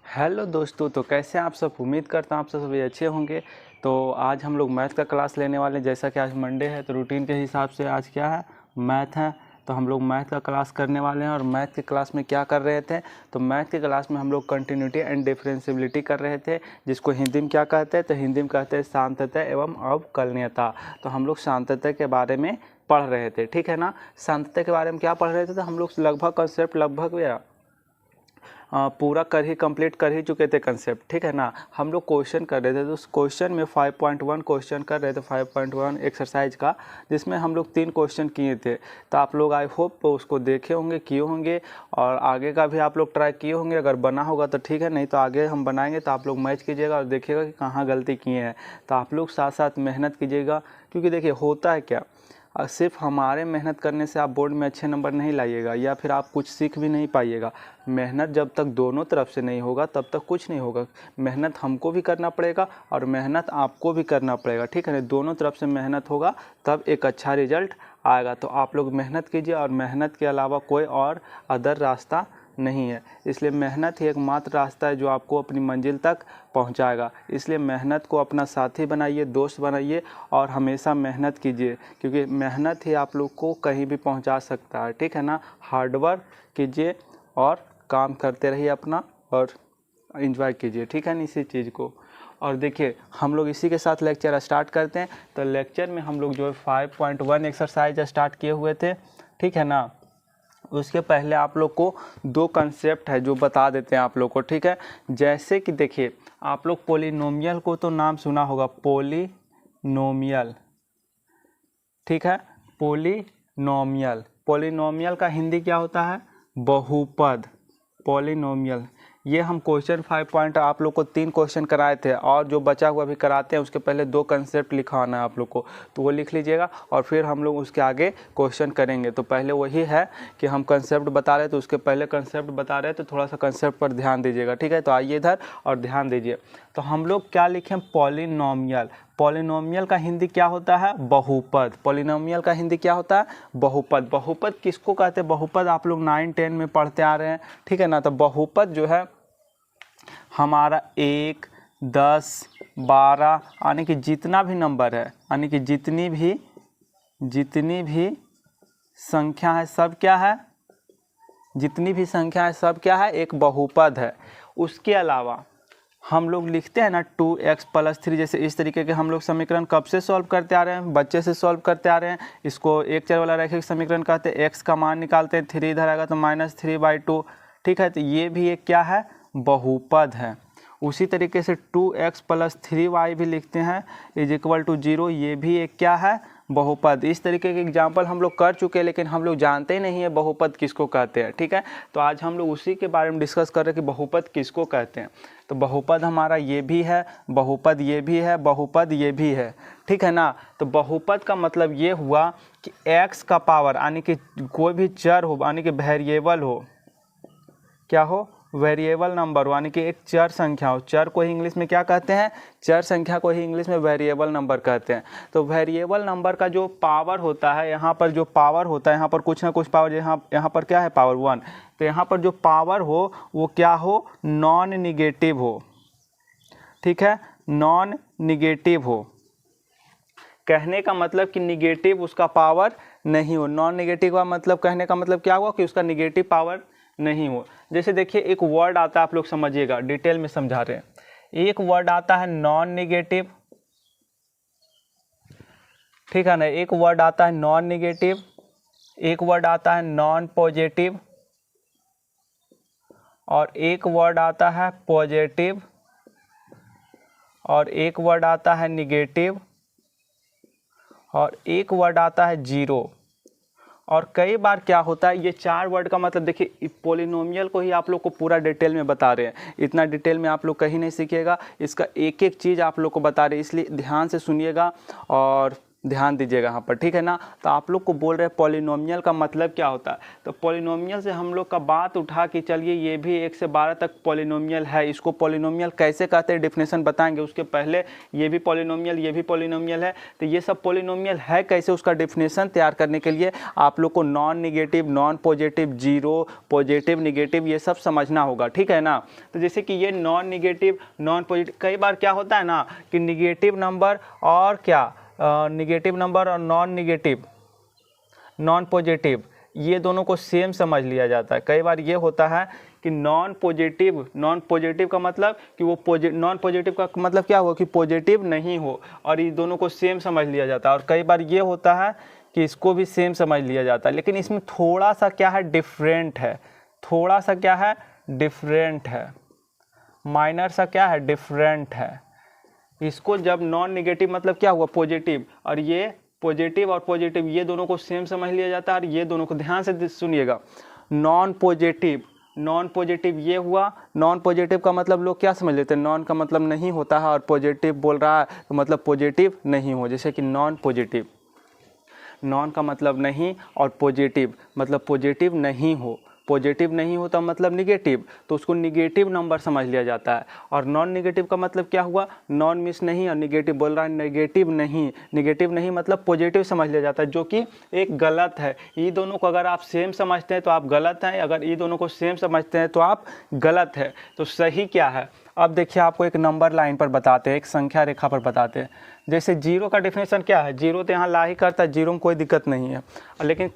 Hello दोस्तों, तो कैसे हैं आप सब। उम्मीद करता हूँ आप सब सभी अच्छे होंगे। तो आज हम लोग मैथ का क्लास लेने वाले हैं। जैसा कि आज मंडे है तो रूटीन के हिसाब से आज क्या है, मैथ है। तो हम लोग मैथ का क्लास करने वाले हैं। और मैथ के क्लास में क्या कर रहे थे, तो मैथ के क्लास में हम लोग कंटिन्यूटी एंड डिफरेंशियबिलिटी कर रहे थे, जिसको हिंदी में क्या कहते हैं, तो हिंदी में कहते हैं सांतत्य एवं अवकलनीयता। तो हम लोग सांतत्य के बारे में पढ़ रहे थे, ठीक है ना। सांतत्य के बारे में क्या पढ़ रहे थे, तो हम लोग लगभग कंसेप्ट पूरा कंप्लीट कर ही चुके थे कंसेप्ट, ठीक है ना। हम लोग क्वेश्चन कर रहे थे, तो उस क्वेश्चन में 5.1 क्वेश्चन कर रहे थे, 5.1 एक्सरसाइज का, जिसमें हम लोग 3 क्वेश्चन किए थे। तो आप लोग आई होप उसको देखे होंगे, किए होंगे, और आगे का भी आप लोग ट्राई किए होंगे। अगर बना होगा तो ठीक है, नहीं तो आगे हम बनाएंगे तो आप लोग मैच कीजिएगा और देखिएगा कि कहाँ गलती किए हैं। तो आप लोग साथ साथ मेहनत कीजिएगा, क्योंकि देखिए होता है क्या, सिर्फ हमारे मेहनत करने से आप बोर्ड में अच्छे नंबर नहीं लाइएगा, या फिर आप कुछ सीख भी नहीं पाइएगा। मेहनत जब तक दोनों तरफ से नहीं होगा तब तक कुछ नहीं होगा। मेहनत हमको भी करना पड़ेगा और मेहनत आपको भी करना पड़ेगा, ठीक है ना। दोनों तरफ से मेहनत होगा तब एक अच्छा रिजल्ट आएगा। तो आप लोग मेहनत कीजिए, और मेहनत के अलावा कोई और अदर रास्ता नहीं है। इसलिए मेहनत ही एकमात्र रास्ता है जो आपको अपनी मंजिल तक पहुंचाएगा। इसलिए मेहनत को अपना साथी बनाइए, दोस्त बनाइए, और हमेशा मेहनत कीजिए, क्योंकि मेहनत ही आप लोग को कहीं भी पहुंचा सकता है, ठीक है ना। हार्डवर्क कीजिए और काम करते रहिए अपना, और एंजॉय कीजिए, ठीक है ना, इसी चीज़ को। और देखिए हम लोग इसी के साथ लेक्चर स्टार्ट करते हैं। तो लेक्चर में हम लोग जो है 5.1 एक्सरसाइज स्टार्ट किए हुए थे, ठीक है ना। उसके पहले आप लोग को 2 कंसेप्ट है जो बता देते हैं आप लोग को, ठीक है। जैसे कि देखिए आप लोग पोलिनोमियल को तो नाम सुना होगा, पोलिनोमियल, ठीक है। पोलिनोमियल, पोलिनोमियल का हिंदी क्या होता है, बहुपद। पोलिनोमियल, ये हम क्वेश्चन 5 आप लोग को 3 क्वेश्चन कराए थे, और जो बचा हुआ भी कराते हैं। उसके पहले 2 कंसेप्ट लिखाना है आप लोग को, तो वो लिख लीजिएगा, और फिर हम लोग उसके आगे क्वेश्चन करेंगे। तो पहले वही है कि हम कंसेप्ट बता रहे, तो उसके पहले कंसेप्ट बता रहे, तो थोड़ा सा कंसेप्ट पर ध्यान दीजिएगा, ठीक है। तो आइए इधर और ध्यान दीजिए। तो हम लोग क्या लिखें, पॉलिनोमियल। पॉलिनोमियल का हिंदी क्या होता है, बहुपद। पॉलिनोमियल का हिंदी क्या होता है, बहुपद। बहुपद किसको कहते हैं, बहुपद आप लोग 9-10 में पढ़ते आ रहे हैं, ठीक है ना। तो बहुपद जो है हमारा 1, 10, 12 यानी कि जितना भी नंबर है, यानी कि जितनी भी संख्या है सब क्या है, जितनी भी संख्या है सब क्या है, एक बहुपद है। उसके अलावा हम लोग लिखते हैं ना 2x + 3, जैसे इस तरीके के हम लोग समीकरण कब से सॉल्व करते आ रहे हैं, बच्चे से सॉल्व करते आ रहे हैं। इसको एक चर वाला रैखिक समीकरण कहते हैं। x का मान निकालते हैं, 3 इधर आएगा तो -3/2, ठीक है। तो ये भी एक क्या है, बहुपद है। उसी तरीके से 2x + 3y भी लिखते हैं = 0, ये भी एक क्या है, बहुपद। इस तरीके के एग्जाम्पल हम लोग कर चुके हैं, लेकिन हम लोग जानते ही नहीं है बहुपद किसको कहते हैं, ठीक है। तो आज हम लोग उसी के बारे में डिस्कस कर रहे हैं कि बहुपद किसको कहते हैं। तो बहुपद हमारा ये भी है, बहुपद ये भी है, बहुपद ये भी है, ठीक है ना। तो बहुपद का मतलब ये हुआ कि x का पावर, यानी कि कोई भी चर हो, यानी कि वेरिएबल हो, क्या हो, वेरिएबल नंबर हो, यानी कि एक चर संख्या हो। चर को ही इंग्लिश में क्या कहते हैं, चर संख्या को ही इंग्लिश में वेरिएबल नंबर कहते हैं। तो वेरिएबल नंबर का जो पावर होता है, यहाँ पर जो पावर होता है, यहाँ पर कुछ ना कुछ पावर, यहाँ पर क्या है, पावर 1। तो यहाँ पर जो पावर हो वो क्या हो, नॉन निगेटिव हो, ठीक है, नॉन निगेटिव हो। कहने का मतलब कि निगेटिव उसका पावर नहीं हो। नॉन निगेटिव का मतलब, कहने का मतलब क्या हुआ कि उसका निगेटिव पावर नहीं हो। जैसे देखिए एक वर्ड आता है, आप लोग समझिएगा, डिटेल में समझा रहे हैं। एक वर्ड आता है नॉन निगेटिव, ठीक है ना। एक वर्ड आता है नॉन निगेटिव, एक वर्ड आता है नॉन पॉजिटिव, और एक वर्ड आता है पॉजिटिव, और एक वर्ड आता है निगेटिव, और एक वर्ड आता है 0। और कई बार क्या होता है, ये 4 वर्ड का मतलब देखिए, पोलिनोमियल को ही आप लोग को पूरा डिटेल में बता रहे हैं। इतना डिटेल में आप लोग कहीं नहीं सीखिएगा, इसका एक एक चीज़ आप लोग को बता रहे हैं, इसलिए ध्यान से सुनिएगा और ध्यान दीजिएगा यहाँ पर, ठीक है ना। तो आप लोग को बोल रहे हैं पॉलिनोमियल का मतलब क्या होता है, तो पॉलिनोमियल से हम लोग का बात उठा कि चलिए ये भी 1 से 12 तक पॉलिनोमियल है, इसको पॉलिनोमियल कैसे कहते हैं डेफिनेशन बताएंगे। उसके पहले ये भी पॉलिनोमियल, ये भी पॉलिनोमियल है, तो ये सब पॉलिनोमियल है कैसे, उसका डेफिनेशन तैयार करने के लिए आप लोग को non negative, non positive, zero, positive, negative ये सब समझना होगा, ठीक है ना। तो जैसे कि ये नॉन निगेटिव, नॉन पॉजिटिव, कई बार क्या होता है ना कि निगेटिव नंबर और क्या निगेटिव नंबर और नॉन निगेटिव, नॉन पॉजिटिव, ये दोनों को सेम समझ लिया जाता है। कई बार ये होता है कि नॉन पॉजिटिव का मतलब कि वो नॉन पॉजिटिव का मतलब क्या हुआ कि पॉजिटिव नहीं हो, और ये दोनों को सेम समझ लिया जाता है। और कई बार ये होता है कि इसको भी सेम समझ लिया जाता है, लेकिन इसमें थोड़ा सा क्या है, डिफरेंट है, थोड़ा सा क्या है, डिफरेंट है, माइनर सा क्या है, डिफरेंट है। इसको जब नॉन निगेटिव मतलब क्या हुआ, पॉजिटिव, और ये पॉजिटिव और पॉजिटिव ये दोनों को सेम समझ लिया जाता है। और ये दोनों को ध्यान से सुनिएगा, नॉन पॉजिटिव ये हुआ, नॉन पॉजिटिव का मतलब लोग क्या समझ लेते हैं, नॉन का मतलब नहीं होता है, और पॉजिटिव बोल रहा है तो मतलब पॉजिटिव नहीं हो। जैसे कि नॉन का मतलब नहीं, और पॉजिटिव मतलब पॉजिटिव नहीं हो, पॉजिटिव नहीं होता मतलब निगेटिव, तो उसको निगेटिव नंबर समझ लिया जाता है। और नॉन निगेटिव का मतलब क्या हुआ, नॉन मिस नहीं, और निगेटिव बोल रहा है निगेटिव नहीं मतलब पॉजिटिव समझ लिया जाता है, जो कि एक गलत है। ये दोनों को अगर आप सेम समझते हैं तो आप गलत हैं, अगर ये दोनों को सेम समझते हैं तो आप गलत है। तो सही क्या है, अब देखिए आपको एक नंबर लाइन पर बताते हैं, एक संख्या रेखा पर बताते हैं। जैसे जीरो का डेफिनेशन क्या है, जीरो तो यहाँ ला ही करता है, जीरो में कोई दिक्कत नहीं है, लेकिन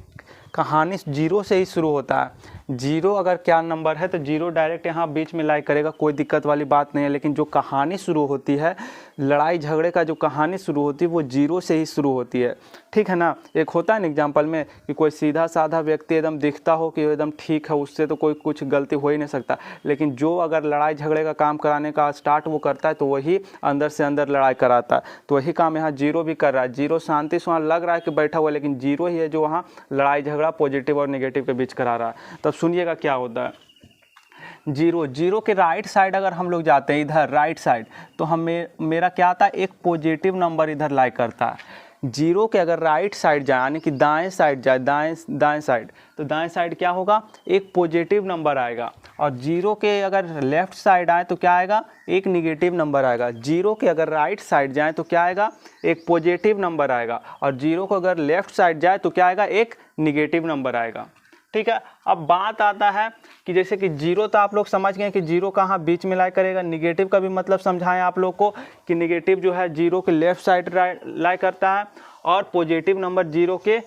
कहानी जीरो से ही शुरू होता है। जीरो अगर क्या नंबर है तो जीरो डायरेक्ट यहाँ बीच में लाई करेगा, कोई दिक्कत वाली बात नहीं है। लेकिन जो कहानी शुरू होती है, लड़ाई झगड़े का जो कहानी शुरू होती है वो जीरो से ही शुरू होती है, ठीक है ना। एक होता है ना एग्जाम्पल में कि कोई सीधा साधा व्यक्ति एकदम दिखता हो कि एकदम ठीक है, उससे तो कोई कुछ गलती हो ही नहीं सकता, लेकिन जो अगर लड़ाई झगड़े का काम कराने का स्टार्ट वो करता है तो वही अंदर से अंदर लड़ाई कराता है। तो वही काम यहाँ जीरो भी कर रहा है। जीरो शांति से वहाँ लग रहा है कि बैठा हुआ, लेकिन जीरो ही है जो वहाँ लड़ाई झगड़ा पॉजिटिव और नेगेटिव के बीच करा रहा है। तब सुनिएगा क्या होता है, जीरो के राइट साइड अगर हम लोग जाते हैं इधर राइट साइड, तो मेरा क्या आता है, एक पॉजिटिव नंबर इधर लाई करता है। जीरो के अगर राइट साइड जाए, यानी कि दाएं साइड जाए, दाएं साइड, तो दाएं साइड क्या होगा, एक पॉजिटिव नंबर आएगा। और जीरो के अगर लेफ्ट साइड आए तो क्या आएगा, एक निगेटिव नंबर आएगा। जीरो के अगर राइट साइड जाए तो क्या आएगा, एक पॉजिटिव नंबर आएगा। और जीरो को अगर लेफ्ट साइड जाए तो क्या आएगा, एक निगेटिव नंबर आएगा, ठीक है। अब बात आता है कि जैसे कि जीरो तो आप लोग समझ गए कि जीरो कहाँ बीच में लाई करेगा। निगेटिव का भी मतलब समझाएं आप लोग को कि निगेटिव जो है जीरो के लेफ्ट साइड लाई करता है, और पॉजिटिव नंबर जीरो के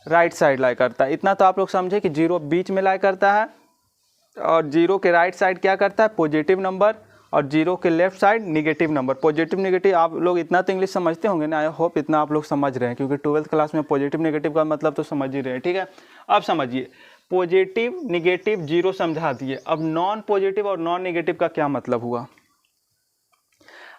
राइट साइड लाई करता है। इतना तो आप लोग समझे कि जीरो बीच में लाई करता है, और जीरो के राइट साइड क्या करता है, पॉजिटिव नंबर, और जीरो के left side negative number. Positive negative आप लोग इतना तो इंग्लिश समझते होंगे ना, आई होप इतना आप लोग समझ रहे हैं, क्योंकि 12th क्लास में पॉजिटिव नेगेटिव का मतलब तो समझ ही रहे हैं, ठीक है। अब समझिए, पॉजिटिव निगेटिव जीरो समझा दिए, अब नॉन पॉजिटिव और नॉन निगेटिव का क्या मतलब हुआ।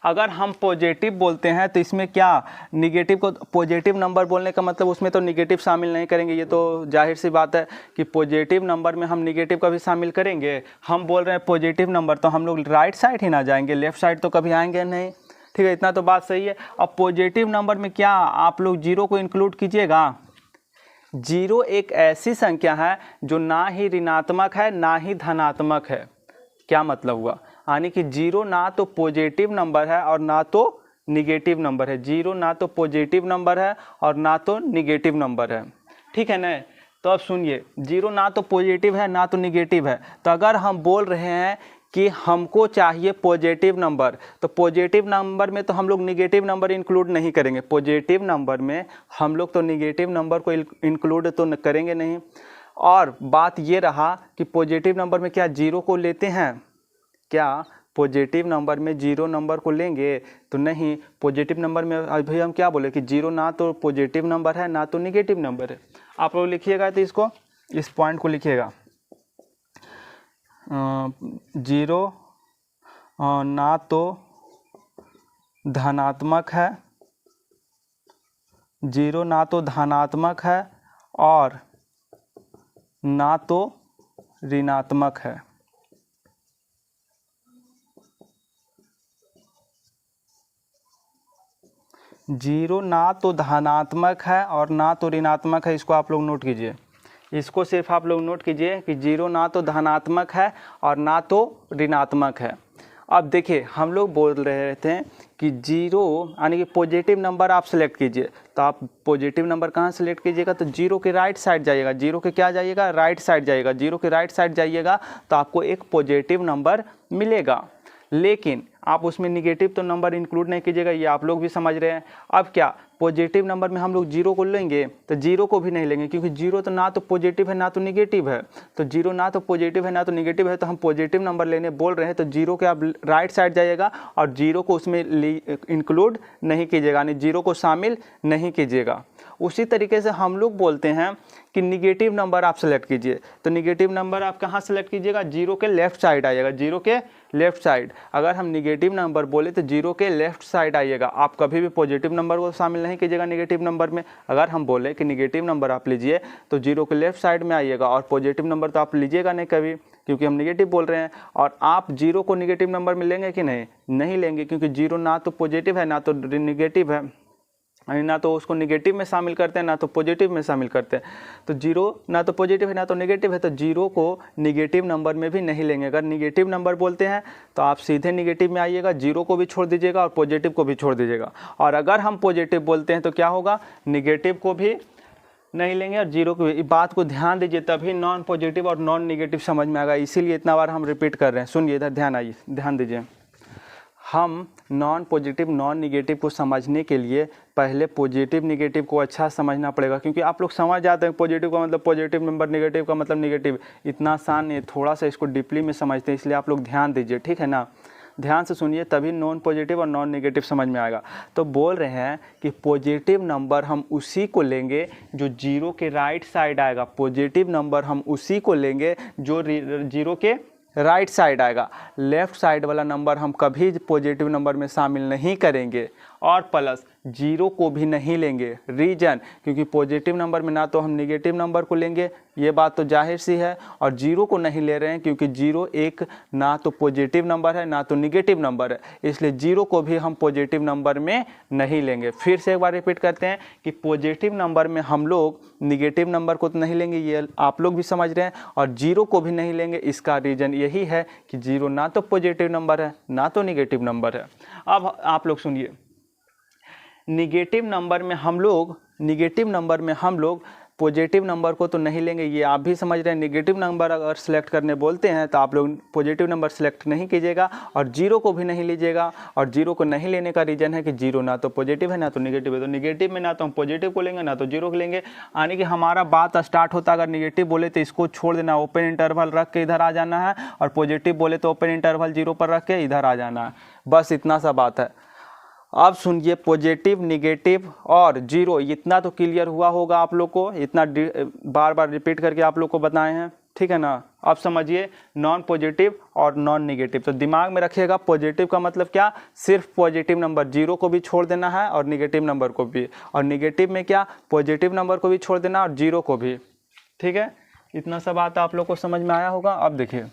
अगर हम पॉजिटिव बोलते हैं तो इसमें क्या, निगेटिव को पॉजिटिव नंबर बोलने का मतलब उसमें तो निगेटिव शामिल नहीं करेंगे, ये तो जाहिर सी बात है कि पॉजिटिव नंबर में हम निगेटिव का भी शामिल करेंगे। हम बोल रहे हैं पॉजिटिव नंबर, तो हम लोग राइट साइड ही ना जाएंगे, लेफ्ट साइड तो कभी आएंगे नहीं, ठीक है। इतना तो बात सही है। अब पॉजिटिव नंबर में क्या आप लोग जीरो को इंक्लूड कीजिएगा। जीरो एक ऐसी संख्या है जो ना ही ऋणात्मक है ना ही धनात्मक है। क्या मतलब हुआ, यानी कि जीरो ना तो पॉजिटिव नंबर है और ना तो निगेटिव नंबर है। जीरो ना तो पॉजिटिव नंबर है और ना तो निगेटिव नंबर है, ठीक है ना। तो अब सुनिए, जीरो ना तो पॉजिटिव है ना तो निगेटिव है, तो अगर हम बोल रहे हैं कि हमको चाहिए पॉजिटिव नंबर, तो पॉजिटिव नंबर में तो हम लोग निगेटिव नंबर इंक्लूड नहीं करेंगे। पॉजिटिव नंबर में हम लोग तो निगेटिव नंबर को इंक्लूड तो करेंगे नहीं। और बात ये रहा कि पॉजिटिव नंबर में क्या जीरो को लेते हैं, क्या पॉजिटिव नंबर में जीरो नंबर को लेंगे, तो नहीं। पॉजिटिव नंबर में अभी हम क्या बोले कि जीरो ना तो पॉजिटिव नंबर है ना तो निगेटिव नंबर है। आप लोग लिखिएगा तो इसको, इस पॉइंट को लिखिएगा, जीरो ना तो धनात्मक है, जीरो ना तो धनात्मक है और ना तो ऋणात्मक है। जीरो ना तो धनात्मक है और ना तो ऋणात्मक है, इसको आप लोग नोट कीजिए। इसको सिर्फ आप लोग नोट कीजिए कि जीरो ना तो धनात्मक है और ना तो ऋणात्मक है। अब देखिए हम लोग बोल रहे थे कि जीरो यानी कि पॉजिटिव नंबर आप सेलेक्ट कीजिए, तो आप पॉजिटिव नंबर कहाँ सेलेक्ट कीजिएगा, तो जीरो के राइट साइड जाइएगा। जीरो के क्या जाइएगा, राइट साइड जाइएगा। जीरो के राइट साइड जाइएगा तो आपको एक पॉजिटिव नंबर मिलेगा, लेकिन आप उसमें निगेटिव तो नंबर इंक्लूड नहीं कीजिएगा, ये आप लोग भी समझ रहे हैं। अब क्या पॉजिटिव नंबर में हम लोग जीरो को लेंगे तो जीरो को भी नहीं लेंगे, क्योंकि जीरो तो ना तो पॉजिटिव है ना तो निगेटिव है। तो जीरो ना तो पॉजिटिव है ना तो निगेटिव है, तो हम पॉजिटिव नंबर लेने बोल रहे हैं, तो जीरो के आप राइट साइड जाइएगा और जीरो को उसमें इंक्लूड नहीं कीजिएगा, यानी जीरो को शामिल नहीं कीजिएगा। उसी तरीके से हम लोग बोलते हैं कि निगेटिव नंबर आप सेलेक्ट कीजिए, तो निगेटिव नंबर आप कहाँ सेलेक्ट कीजिएगा, जीरो के लेफ्ट साइड आइएगा। जीरो के लेफ्ट साइड अगर हम निगेटिव नंबर बोले तो जीरो के लेफ्ट साइड आइएगा। आप कभी भी पॉजिटिव नंबर को शामिल नहीं कीजिएगा निगेटिव नंबर में। अगर हम बोले कि निगेटिव नंबर आप लीजिए तो जीरो के लेफ्ट साइड में आइएगा, और पॉजिटिव नंबर तो आप लीजिएगा नहीं कभी, क्योंकि हम निगेटिव बोल रहे हैं। और आप जीरो को निगेटिव नंबर में लेंगे कि नहीं लेंगे, क्योंकि जीरो ना तो पॉजिटिव है ना तो निगेटिव है, ना तो उसको निगेटिव में शामिल करते हैं ना तो पॉजिटिव में शामिल करते हैं। तो जीरो ना तो पॉजिटिव है ना तो नेगेटिव है, तो जीरो को निगेटिव नंबर में भी नहीं लेंगे। अगर निगेटिव नंबर बोलते हैं तो आप सीधे निगेटिव में आइएगा, जीरो को भी छोड़ दीजिएगा और पॉजिटिव को भी छोड़ दीजिएगा। और अगर हम पॉजिटिव बोलते हैं तो क्या होगा, निगेटिव को भी नहीं लेंगे और जीरो को भी। बात को ध्यान दीजिए, तभी नॉन पॉजिटिव और नॉन निगेटिव समझ में आएगा, इसीलिए इतना बार हम रिपीट कर रहे हैं। सुनिए इधर, ध्यान दीजिए। हम नॉन पॉजिटिव नॉन निगेटिव को समझने के लिए पहले पॉजिटिव निगेटिव को अच्छा समझना पड़ेगा, क्योंकि आप लोग समझ जाते हैं पॉजिटिव का मतलब पॉजिटिव नंबर, निगेटिव का मतलब निगेटिव। इतना आसान नहीं, थोड़ा सा इसको डीपली में समझते हैं, इसलिए आप लोग ध्यान दीजिए, ठीक है ना। ध्यान से सुनिए, तभी नॉन पॉजिटिव और नॉन निगेटिव समझ में आएगा। तो बोल रहे हैं कि पॉजिटिव नंबर हम उसी को लेंगे जो जीरो के राइट साइड आएगा। पॉजिटिव नंबर हम उसी को लेंगे जो जीरो के राइट साइड आएगा। लेफ़्ट साइड वाला नंबर हम कभी पॉजिटिव नंबर में शामिल नहीं करेंगे, और प्लस जीरो को भी नहीं लेंगे। रीजन, क्योंकि पॉजिटिव नंबर में ना तो हम निगेटिव नंबर को लेंगे, ये बात तो जाहिर सी है, और जीरो को नहीं ले रहे हैं क्योंकि जीरो एक ना तो पॉजिटिव नंबर है ना तो निगेटिव नंबर है, इसलिए जीरो को भी हम पॉजिटिव नंबर में नहीं लेंगे। फिर से एक बार रिपीट करते हैं कि पॉजिटिव नंबर में हम लोग निगेटिव नंबर को तो नहीं लेंगे, ये आप लोग भी समझ रहे हैं, और जीरो को भी नहीं लेंगे। इसका रीज़न यही है कि जीरो ना तो पॉजिटिव नंबर है ना तो निगेटिव नंबर है। अब आप लोग सुनिए, निगेटिव नंबर में हम लोग पॉजिटिव नंबर को तो नहीं लेंगे, ये आप भी समझ रहे हैं। निगेटिव नंबर अगर सेलेक्ट करने बोलते हैं तो आप लोग पॉजिटिव नंबर सेलेक्ट नहीं कीजिएगा और जीरो को भी नहीं लीजिएगा। और जीरो को नहीं लेने का रीज़न है कि जीरो ना तो पॉजिटिव है ना तो निगेटिव है, तो निगेटिव में ना तो हम पॉजिटिव को लेंगे ना तो जीरो को लेंगे। यानी कि हमारा बात स्टार्ट होता अगर निगेटिव बोले तो इसको छोड़ देना, ओपन इंटरवल रख के इधर आ जाना है, और पॉजिटिव बोले तो ओपन इंटरवल जीरो पर रख के इधर आ जाना है। बस इतना सा बात है। अब सुनिए, पॉजिटिव निगेटिव और जीरो, इतना तो क्लियर हुआ होगा आप लोग को, इतना बार बार रिपीट करके आप लोग को बताए हैं, ठीक है ना। अब समझिए नॉन पॉजिटिव और नॉन निगेटिव, तो दिमाग में रखिएगा पॉजिटिव का मतलब क्या, सिर्फ पॉजिटिव नंबर, जीरो को भी छोड़ देना है और निगेटिव नंबर को भी, और निगेटिव में क्या, पॉजिटिव नंबर को भी छोड़ देना और जीरो को भी, ठीक है। इतना सा बात आप लोग को समझ में आया होगा। अब देखिए,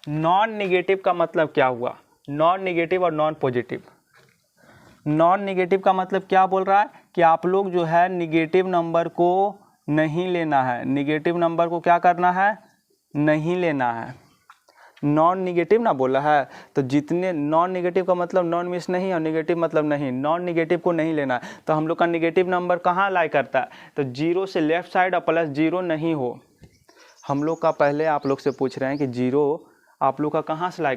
नॉन निगेटिव का मतलब क्या हुआ, नॉन निगेटिव और नॉन पॉजिटिव। नॉन निगेटिव का मतलब क्या बोल रहा है कि आप लोग जो है निगेटिव नंबर को नहीं लेना है, निगेटिव नंबर को क्या करना है, नहीं लेना है। नॉन निगेटिव ना बोला है, तो जितने नॉन निगेटिव का मतलब नॉन मिस नहीं और निगेटिव मतलब नहीं, नॉन निगेटिव को नहीं लेना है। तो हम लोग का निगेटिव नंबर कहाँ लाई करता है, तो जीरो से लेफ्ट साइड और प्लस जीरो नहीं हो। हम लोग का पहले आप लोग से पूछ रहे हैं कि जीरो आप लोग का कहाँ से लाई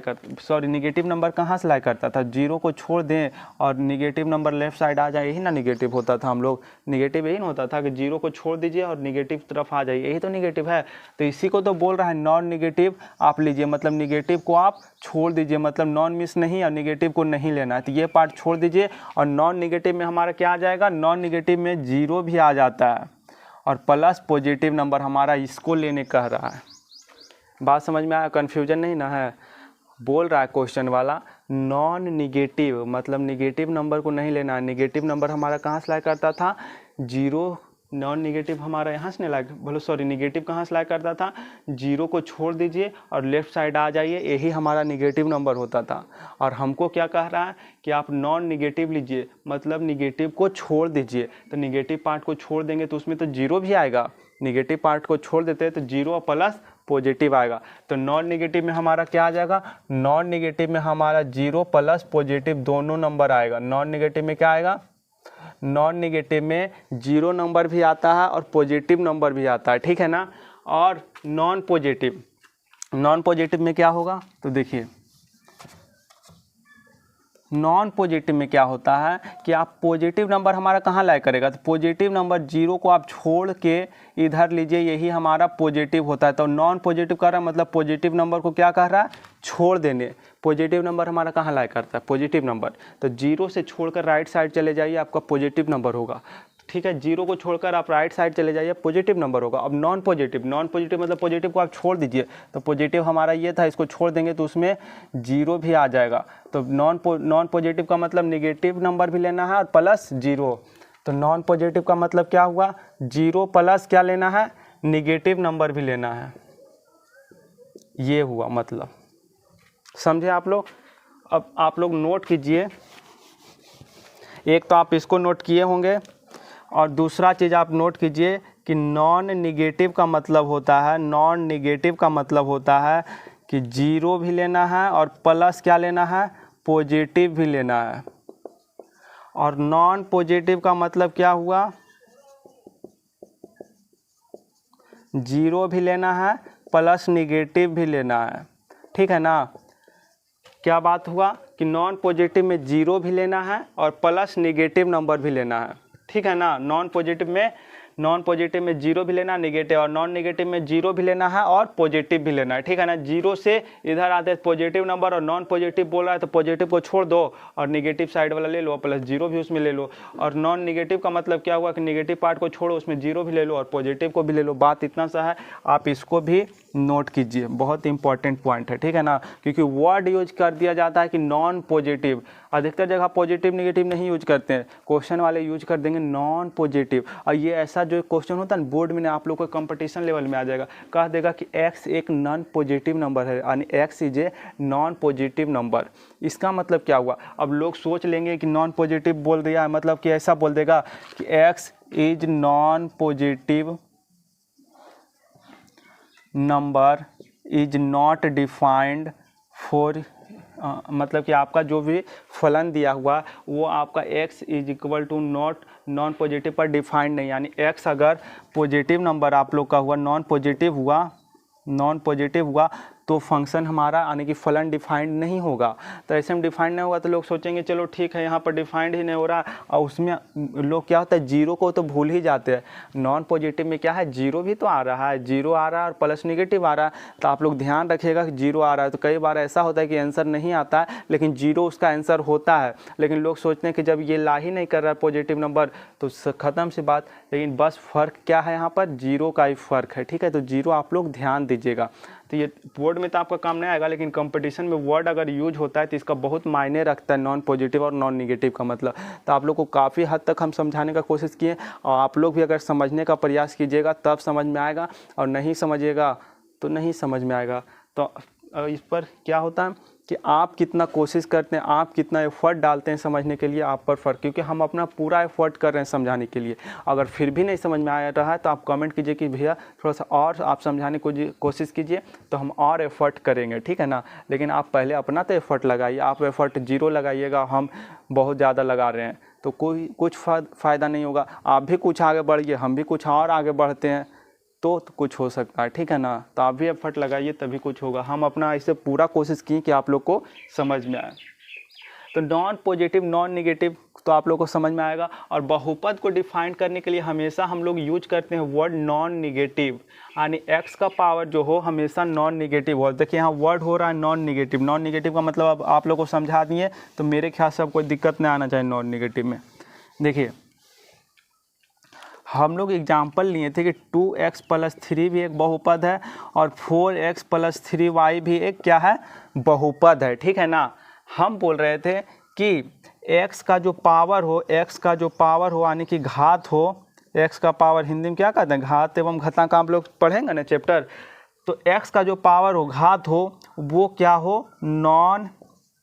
निगेटिव नंबर कहाँ से लाई करता था, जीरो को छोड़ दें और निगेटिव नंबर लेफ्ट साइड आ जाए, यही ना निगेटिव होता था। हम लोग निगेटिव यही ना होता था कि जीरो को छोड़ दीजिए और निगेटिव तरफ आ जाइए, यही तो निगेटिव है। तो इसी को तो बोल रहा है नॉन निगेटिव आप लीजिए, मतलब निगेटिव को आप छोड़ दीजिए, मतलब नॉन मिस नहीं और निगेटिव को नहीं लेना है, तो ये पार्ट छोड़ दीजिए। और नॉन निगेटिव में हमारा क्या आ जाएगा, नॉन निगेटिव में जीरो भी आ जाता है और प्लस पॉजिटिव नंबर हमारा इसको लेने कह रहा है। बात समझ में आया, कन्फ्यूजन नहीं ना है। बोल रहा है क्वेश्चन वाला नॉन निगेटिव मतलब निगेटिव नंबर को नहीं लेना है। निगेटिव नंबर हमारा कहाँ से लाई करता था, जीरो नॉन निगेटिव हमारा यहाँ से लाइक बोलो सॉरी निगेटिव कहाँ से लाइक करता था, 0 को छोड़ दीजिए और लेफ्ट साइड आ जाइए, यही हमारा निगेटिव नंबर होता था। और हमको क्या कह रहा है कि आप नॉन निगेटिव लीजिए, मतलब निगेटिव को छोड़ दीजिए। तो निगेटिव पार्ट को छोड़ देंगे तो उसमें तो 0 भी आएगा, निगेटिव पार्ट को छोड़ देते हैं तो 0 प्लस पॉजिटिव आएगा। तो नॉन निगेटिव में हमारा क्या आ जाएगा, नॉन निगेटिव में हमारा 0 प्लस पॉजिटिव दोनों नंबर आएगा। नॉन निगेटिव में क्या आएगा, नॉन निगेटिव में 0 नंबर भी आता है और पॉजिटिव नंबर भी आता है, ठीक है ना। और नॉन पॉजिटिव में क्या होगा, तो देखिए नॉन पॉजिटिव में क्या होता है कि आप पॉजिटिव नंबर हमारा कहाँ लाया करेगा, तो पॉजिटिव नंबर 0 को आप छोड़ के इधर लीजिए, यही हमारा पॉजिटिव होता है। तो नॉन पॉजिटिव कर रहा है मतलब पॉजिटिव नंबर को क्या कर रहा है, छोड़ देने। पॉजिटिव नंबर हमारा कहाँ लाया करता है, पॉजिटिव नंबर। तो 0 से छोड़कर राइट साइड चले जाइए, आपका पॉजिटिव नंबर होगा, ठीक है। 0 को छोड़कर आप राइट साइड चले जाइए, पॉजिटिव नंबर होगा। अब नॉन पॉजिटिव मतलब पॉजिटिव को आप छोड़ दीजिए, तो पॉजिटिव हमारा ये था, इसको छोड़ देंगे तो उसमें 0 भी आ जाएगा। तो नॉन पॉजिटिव का मतलब निगेटिव नंबर भी लेना है और प्लस 0। तो नॉन पॉजिटिव का मतलब क्या हुआ, 0 प्लस क्या लेना है, निगेटिव नंबर भी लेना है, ये हुआ मतलब। समझे आप लोग। अब आप लोग नोट कीजिए, एक तो आप इसको नोट किए होंगे और दूसरा चीज़ आप नोट कीजिए कि नॉन निगेटिव का मतलब होता है, नॉन निगेटिव का मतलब होता है कि 0 भी लेना है और प्लस क्या लेना है, पॉजिटिव भी लेना है। और नॉन पॉजिटिव का मतलब क्या हुआ, 0 भी लेना है प्लस निगेटिव भी लेना है, ठीक है ना। क्या बात हुआ कि नॉन पॉजिटिव में 0 भी लेना है और प्लस निगेटिव नंबर भी लेना है, ठीक है ना। नॉन पॉजिटिव में 0 भी लेना, निगेटिव, और नॉन निगेटिव में 0 भी लेना है और पॉजिटिव भी लेना है, ठीक है ना। 0 से इधर आते हैं पॉजिटिव नंबर और नॉन पॉजिटिव बोल रहा है तो पॉजिटिव को छोड़ दो और निगेटिव साइड वाला ले लो, प्लस 0 भी उसमें ले लो। और नॉन निगेटिव का मतलब क्या हुआ कि निगेटिव पार्ट को छोड़ो, उसमें 0 भी ले लो और पॉजिटिव को भी ले लो। बात इतना सा है, आप इसको भी नोट कीजिए, बहुत इंपॉर्टेंट पॉइंट है, ठीक है ना। क्योंकि वर्ड यूज कर दिया जाता है कि नॉन पॉजिटिव, अधिकतर जगह पॉजिटिव निगेटिव नहीं यूज करते हैं, क्वेश्चन वाले यूज कर देंगे नॉन पॉजिटिव। और ये ऐसा जो क्वेश्चन होता है बोर्ड में, आप लोग को कंपटीशन लेवल में आ जाएगा, कह देगा कि x एक नॉन पॉजिटिव नंबर है, यानी x is a non positive number. इसका मतलब क्या हुआ, अब लोग सोच लेंगे कि नॉन पॉजिटिव बोल दिया है, मतलब कि ऐसा बोल देगा कि x is non positive number is not defined for, मतलब कि आपका जो भी फलन दिया हुआ वो आपका x is equal to not non positive पर डिफाइंड नहीं, यानी x अगर पॉजिटिव नंबर आप लोग का हुआ, नॉन पॉजिटिव हुआ तो फंक्शन हमारा यानी कि फलन डिफाइंड नहीं होगा। तो ऐसे में डिफाइंड नहीं होगा तो लोग सोचेंगे चलो ठीक है यहाँ पर डिफाइंड ही नहीं हो रहा, और उसमें लोग क्या होता है 0 को तो भूल ही जाते हैं। नॉन पॉजिटिव में क्या है, 0 भी तो आ रहा है, 0 आ रहा है और प्लस निगेटिव आ रहा है, तो आप लोग ध्यान रखिएगा कि 0 आ रहा है। तो कई बार ऐसा होता है कि आंसर नहीं आता है लेकिन 0 उसका आंसर होता है, लेकिन लोग सोचते हैं कि जब ये ला ही नहीं कर रहा है पॉजिटिव नंबर तो ख़त्म सी बात। लेकिन बस फ़र्क क्या है, यहाँ पर 0 का ही फ़र्क है, ठीक है। तो 0 आप लोग ध्यान दीजिएगा। तो ये बोर्ड में तो आपका काम नहीं आएगा, लेकिन कंपटीशन में वर्ड अगर यूज होता है तो इसका बहुत मायने रखता है, नॉन पॉजिटिव और नॉन निगेटिव का मतलब। तो आप लोग को काफ़ी हद तक हम समझाने का कोशिश किए, और आप लोग भी अगर समझने का प्रयास कीजिएगा तब समझ में आएगा, और नहीं समझिएगा तो नहीं समझ में आएगा। तो इस पर क्या होता है कि आप कितना कोशिश करते हैं, आप कितना एफर्ट डालते हैं समझने के लिए, आप पर फ़र्क, क्योंकि हम अपना पूरा एफर्ट कर रहे हैं समझाने के लिए। अगर फिर भी नहीं समझ में आ रहा है तो आप कमेंट कीजिए कि भैया थोड़ा सा और आप समझाने की कोशिश कीजिए, तो हम और एफर्ट करेंगे, ठीक है ना। लेकिन आप पहले अपना तो एफर्ट लगाइए, आप एफर्ट 0 लगाइएगा, हम बहुत ज़्यादा लगा रहे हैं तो कुछ फ़ायदा नहीं होगा। आप भी कुछ आगे बढ़िए, हम भी कुछ और आगे बढ़ते हैं तो कुछ हो सकता है, ठीक है ना। तो आप भी एफर्ट लगाइए तभी कुछ होगा। हम अपना इसे पूरा कोशिश किए कि आप लोग को समझ में आए। तो नॉन पॉजिटिव नॉन निगेटिव तो आप लोग को समझ में आएगा। और बहुपद को डिफाइन करने के लिए हमेशा हम लोग यूज करते हैं वर्ड नॉन निगेटिव, यानी x का पावर जो हो हमेशा नॉन निगेटिव हो। देखिए यहाँ वर्ड हो रहा है नॉन निगेटिव, नॉन निगेटिव का मतलब अब आप लोग को समझा दिए, तो मेरे ख्याल से अब कोई दिक्कत नहीं आना चाहिए नॉन निगेटिव में। देखिए हम लोग एग्जाम्पल लिए थे कि 2x + 3 भी एक बहुपद है और 4x + 3y भी एक क्या है, बहुपद है, ठीक है ना। हम बोल रहे थे कि x का जो पावर हो यानी कि घात हो एक्स का पावर हिंदी में क्या कहते हैं, घात एवं घातांक आप लोग पढ़ेंगे ना चैप्टर। तो एक्स का जो पावर हो, घात हो, वो क्या हो, नॉन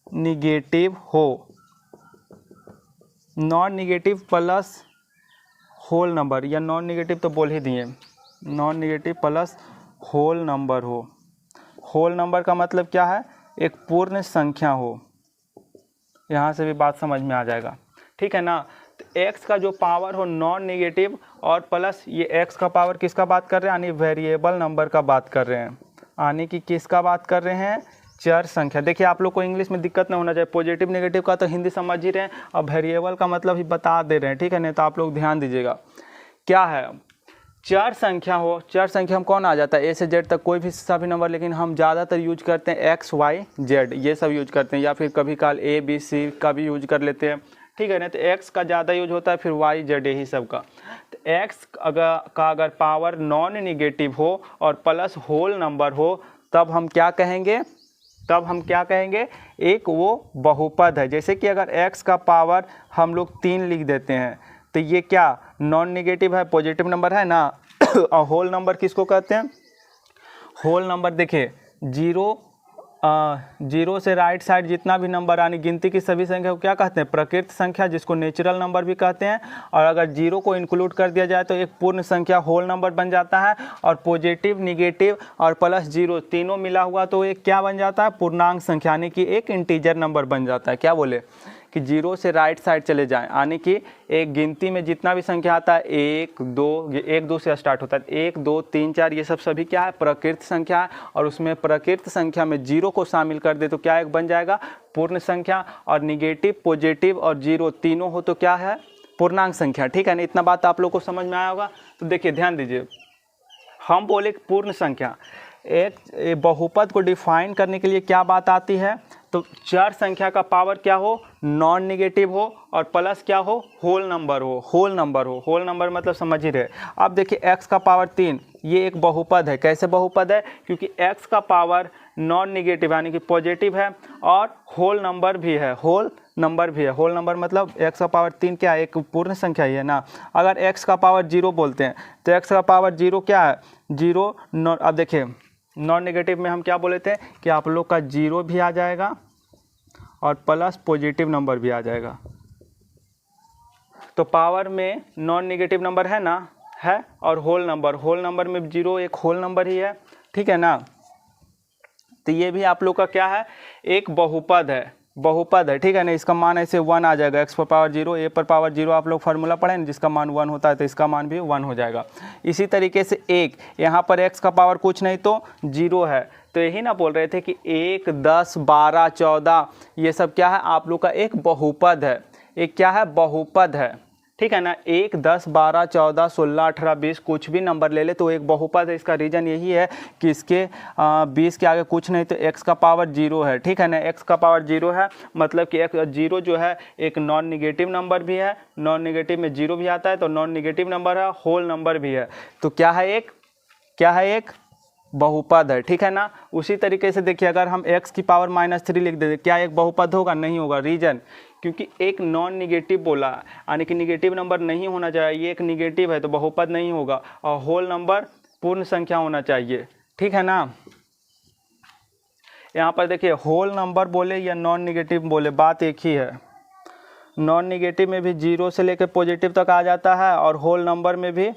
निगेटिव हो, non negative plus whole number, या नॉन निगेटिव तो बोल ही दिए, non negative plus whole number हो। होल नंबर का मतलब क्या है, एक पूर्ण संख्या हो। यहाँ से भी बात समझ में आ जाएगा, ठीक है ना। तो एक्स का जो पावर हो नॉन निगेटिव और प्लस ये एक्स का पावर किसका बात कर रहे हैं, यानी वेरिएबल नंबर का बात कर रहे हैं, यानी कि किसका बात कर रहे हैं, चर संख्या। देखिए आप लोग को इंग्लिश में दिक्कत नहीं होना चाहिए, पॉजिटिव नेगेटिव का तो हिंदी समझ ही रहे हैं, और वेरिएबल का मतलब ही बता दे रहे हैं, ठीक है। नहीं तो आप लोग ध्यान दीजिएगा क्या है, चार संख्या हो, चार संख्या में कौन आ जाता है, ए से जेड तक कोई भी सभी नंबर, लेकिन हम ज़्यादातर यूज करते हैं एक्स वाई जेड, ये सब यूज करते हैं, या फिर कभी काल ए बी सी का भी यूज कर लेते हैं, ठीक है ना। तो एक्स का ज़्यादा यूज होता है, फिर वाई जेड यही सब का। तो एक्स अगर पावर नॉन निगेटिव हो और प्लस होल नंबर हो, तब हम क्या कहेंगे, तब हम क्या कहेंगे, एक वो बहुपद है। जैसे कि अगर x का पावर हम लोग 3 लिख देते हैं, तो ये क्या नॉन निगेटिव है, पॉजिटिव नंबर है ना। और होल नंबर किसको कहते हैं, होल नंबर देखिए जीरो से राइट साइड जितना भी नंबर यानी गिनती की सभी संख्या को क्या कहते हैं, प्रकृत संख्या, जिसको नेचुरल नंबर भी कहते हैं। और अगर जीरो को इंक्लूड कर दिया जाए तो एक पूर्ण संख्या होल नंबर बन जाता है। और पॉजिटिव, निगेटिव और प्लस जीरो तीनों मिला हुआ तो एक क्या बन जाता है, पूर्णांक संख्या, यानी कि एक इंटीजर नंबर बन जाता है। क्या बोले कि जीरो से राइट साइड चले जाएं, यानी कि एक गिनती में जितना भी संख्या आता है, एक दो से स्टार्ट होता है, 1 2 3 4, ये सब सभी क्या है, प्रकृत संख्या है। और उसमें प्रकृत संख्या में जीरो को शामिल कर दे तो क्या एक बन जाएगा, पूर्ण संख्या। और निगेटिव, पॉजिटिव और जीरो तीनों हो तो क्या है, पूर्णांक संख्या, ठीक है ना। इतना बात आप लोग को समझ में आया होगा। तो देखिए ध्यान दीजिए, हम बोले पूर्ण संख्या, एक बहुपद को डिफाइन करने के लिए क्या बात आती है, तो चार संख्या का पावर क्या हो, नॉन निगेटिव हो और प्लस क्या हो, होल नंबर हो, होल नंबर हो। होल नंबर मतलब समझ ही रहे। अब देखिए x का पावर 3, ये एक बहुपद है। कैसे बहुपद है, क्योंकि x का पावर नॉन निगेटिव यानी कि पॉजिटिव है और होल नंबर भी है, होल नंबर भी है। होल नंबर मतलब x का पावर 3 क्या है, एक पूर्ण संख्या ही है ना। अगर x का पावर 0 बोलते हैं तो x का पावर 0 क्या है, 0। अब देखिए नॉन नेगेटिव में हम क्या बोले थे कि आप लोग का 0 भी आ जाएगा और प्लस पॉजिटिव नंबर भी आ जाएगा। तो पावर में नॉन नेगेटिव नंबर है ना, है, और होल नंबर में 0 एक होल नंबर ही है, ठीक है ना। तो ये भी आप लोग का क्या है, एक बहुपद है, ठीक है ना। इसका मान ऐसे 1 आ जाएगा, x पर पावर 0, a पर पावर 0 आप लोग फार्मूला पढ़े ना, जिसका मान 1 होता है तो इसका मान भी 1 हो जाएगा। इसी तरीके से एक, यहाँ पर x का पावर कुछ नहीं तो 0 है, तो यही ना बोल रहे थे कि 1 10 12 14 ये सब क्या है, आप लोग का एक बहुपद है। एक क्या है, बहुपद है, ठीक है ना। 1 10 12 14 16 18 20 कुछ भी नंबर ले ले तो एक बहुपद है। इसका रीज़न यही है कि इसके 20 के आगे कुछ नहीं तो x का पावर 0 है, ठीक है ना। x का पावर 0 है मतलब कि x 0 जो है एक नॉन निगेटिव नंबर भी है, नॉन निगेटिव में 0 भी आता है तो नॉन निगेटिव नंबर है, होल नंबर भी है। तो क्या है, एक बहुपद है, ठीक है ना। उसी तरीके से देखिए अगर हम x की पावर -3 लिख देते, क्या एक बहुपद होगा, नहीं होगा। रीजन क्योंकि एक नॉन निगेटिव बोला, यानी कि निगेटिव नंबर नहीं होना चाहिए, ये एक निगेटिव है तो बहुपद नहीं होगा। और होल नंबर पूर्ण संख्या होना चाहिए, ठीक है ना। यहाँ पर देखिए होल नंबर बोले या नॉन निगेटिव बोले बात एक ही है। नॉन निगेटिव में भी 0 से लेकर पॉजिटिव तक आ जाता है और होल नंबर में भी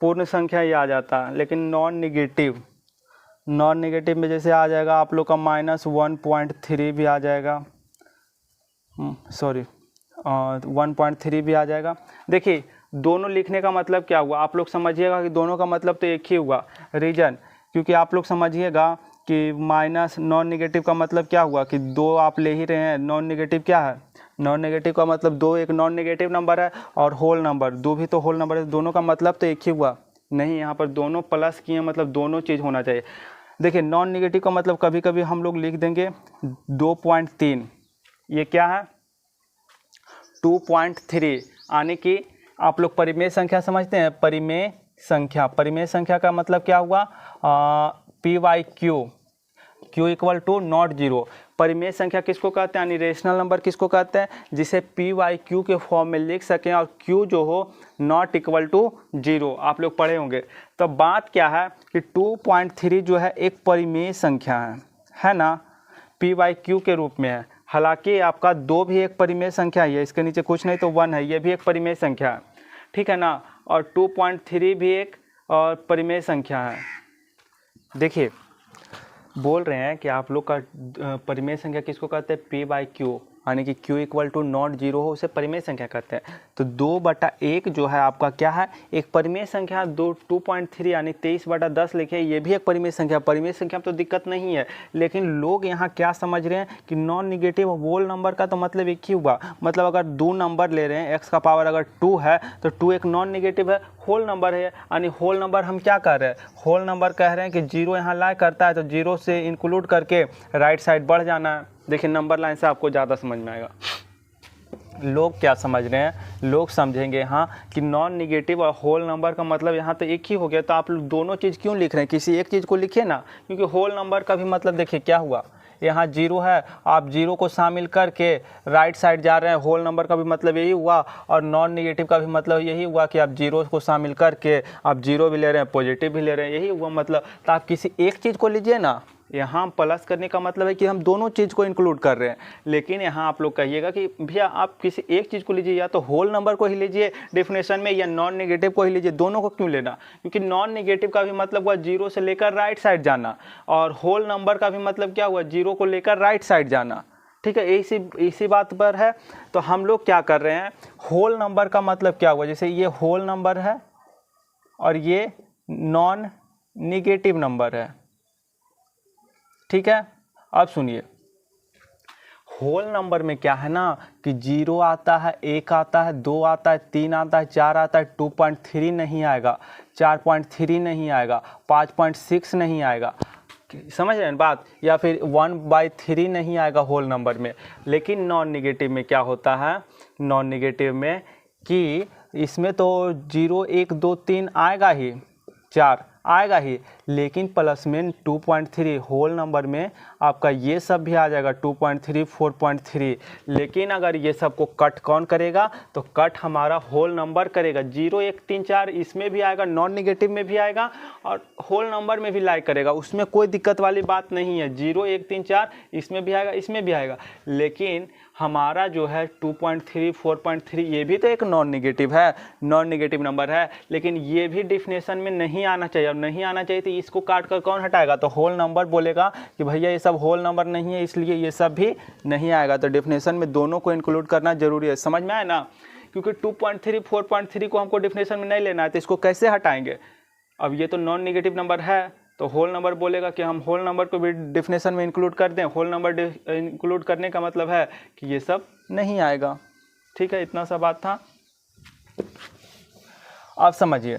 पूर्ण संख्या ही आ जाता है। लेकिन नॉन निगेटिव में जैसे आ जाएगा आप लोग का -1.3 भी आ जाएगा, 1.3 भी आ जाएगा। देखिए दोनों लिखने का मतलब क्या हुआ, आप लोग समझिएगा कि दोनों का मतलब तो एक ही हुआ। रीजन क्योंकि आप लोग समझिएगा कि माइनस नॉन निगेटिव का मतलब क्या हुआ कि 2 आप ले ही रहे हैं। नॉन निगेटिव क्या है, नॉन नेगेटिव का मतलब 2 एक नॉन नेगेटिव नंबर है और होल नंबर 2 भी तो होल नंबर है, दोनों का मतलब तो एक ही हुआ। नहीं, यहाँ पर दोनों प्लस किए मतलब दोनों चीज़ होना चाहिए। देखिए नॉन नेगेटिव का मतलब कभी कभी हम लोग लिख देंगे 2.3, ये क्या है 2.3, यानी कि आप लोग परिमेय संख्या समझते हैं। परिमेय संख्या का मतलब क्या हुआ, P/Q, Q = नॉट 0। परिमेय संख्या किसको कहते हैं, यानी रेशनल नंबर किसको कहते हैं, जिसे पी वाई क्यू के फॉर्म में लिख सकें और क्यू जो हो नॉट इक्वल टू 0। आप लोग पढ़े होंगे। तो बात क्या है कि 2.3 जो है एक परिमेय संख्या है ना, पी वाई क्यू के रूप में है। हालांकि आपका 2 भी एक परिमेय संख्या है, इसके नीचे कुछ नहीं तो 1 है, ये भी एक परिमेय संख्या है, ठीक है ना। और 2.3 भी एक परिमेय संख्या है। देखिए बोल रहे हैं कि आप लोग का परिमेय संख्या किसको कहते हैं, पी बाई क्यू, यानी कि क्यू इक्वल टू नॉट 0 हो उसे परिमेय संख्या कहते हैं। तो 2/1 जो है आपका क्या है, एक परिमेय संख्या। 2.3 यानी 23/10 लिखे, ये भी एक परिमेय संख्या। परिमेय संख्या में तो दिक्कत नहीं है, लेकिन लोग यहाँ क्या समझ रहे हैं कि नॉन निगेटिव होल नंबर का तो मतलब एक ही हुआ, मतलब अगर 2 नंबर ले रहे हैं, x का पावर अगर 2 है तो 2 एक नॉन निगेटिव है, होल नंबर है। यानी होल नंबर हम क्या कर रहे हैं, होल नंबर कह रहे हैं कि 0 यहाँ ला करता है तो 0 से इंक्लूड करके राइट साइड बढ़ जाना है। देखिए नंबर लाइन से आपको ज़्यादा समझ में आएगा। लोग क्या समझ रहे हैं, लोग समझेंगे हाँ कि नॉन निगेटिव और होल नंबर का मतलब यहाँ तो एक ही हो गया, तो आप लोग दोनों चीज़ क्यों लिख रहे हैं, किसी एक चीज़ को लिखिए ना। क्योंकि होल नंबर का भी मतलब देखिए क्या हुआ, यहाँ 0 है, आप 0 को शामिल करके राइट साइड जा रहे हैं, होल नंबर का भी मतलब यही हुआ। और नॉन निगेटिव का भी मतलब यही हुआ कि आप 0 को शामिल करके आप 0 भी ले रहे हैं, पॉजिटिव भी ले रहे हैं, यही हुआ मतलब। तो आप किसी एक चीज़ को लीजिए ना, यहाँ प्लस करने का मतलब है कि हम दोनों चीज़ को इंक्लूड कर रहे हैं। लेकिन यहाँ आप लोग कहिएगा कि भैया आप किसी एक चीज़ को लीजिए, या तो होल नंबर को ही लीजिए डेफिनेशन में, या नॉन नेगेटिव को ही लीजिए। दोनों को क्यों लेना, क्योंकि नॉन नेगेटिव का भी मतलब हुआ 0 से लेकर राइट साइड जाना, और होल नंबर का भी मतलब क्या हुआ, 0 को लेकर राइट साइड जाना, ठीक है। इसी बात पर है। तो हम लोग क्या कर रहे हैं, होल नंबर का मतलब क्या हुआ, जैसे ये होल नंबर है और ये नॉन निगेटिव नंबर है, ठीक है। अब सुनिए, होल नंबर में क्या है ना कि 0 आता है, 1 आता है, 2 आता है, 3 आता है, 4 आता है, 2.3 नहीं आएगा, 4.3 नहीं आएगा, 5.6 नहीं आएगा, समझ रहे हैं बात, या फिर 1/3 नहीं आएगा होल नंबर में। लेकिन नॉन निगेटिव में क्या होता है, नॉन निगेटिव में कि इसमें तो 0, 1, 2, 3 आएगा ही, 4 आएगा ही, लेकिन प्लस में 2.3 होल नंबर में आपका ये सब भी आ जाएगा, 2.3, 4.3। लेकिन अगर ये सब को कट कौन करेगा, तो कट हमारा होल नंबर करेगा। 0, 1, 3, 4 इसमें भी आएगा, नॉन निगेटिव में भी आएगा और होल नंबर में भी लाइक करेगा, उसमें कोई दिक्कत वाली बात नहीं है। 0, 1, 3, 4 इसमें भी आएगा, इसमें भी आएगा। लेकिन हमारा जो है 2.3, 4.3 ये भी तो एक नॉन निगेटिव है, नॉन निगेटिव नंबर है, लेकिन ये भी डिफिनेशन में नहीं आना चाहिए। अब नहीं आना चाहिए तो इसको काट कर कौन हटाएगा, तो होल नंबर बोलेगा कि भैया ये सब होल नंबर नहीं है, इसलिए ये सब भी नहीं आएगा। तो डिफिनेशन में दोनों को इंक्लूड करना जरूरी है, समझ में आए ना। क्योंकि 2.3, 4.3 को हमको डिफिनेशन में नहीं लेना है, तो इसको कैसे हटाएंगे। अब ये तो नॉन निगेटिव नंबर है, तो होल नंबर बोलेगा कि हम होल नंबर को भी डिफिनेशन में इंक्लूड कर दें। होल नंबर इंक्लूड करने का मतलब है कि ये सब नहीं आएगा, ठीक है। इतना सा बात था, आप समझिए।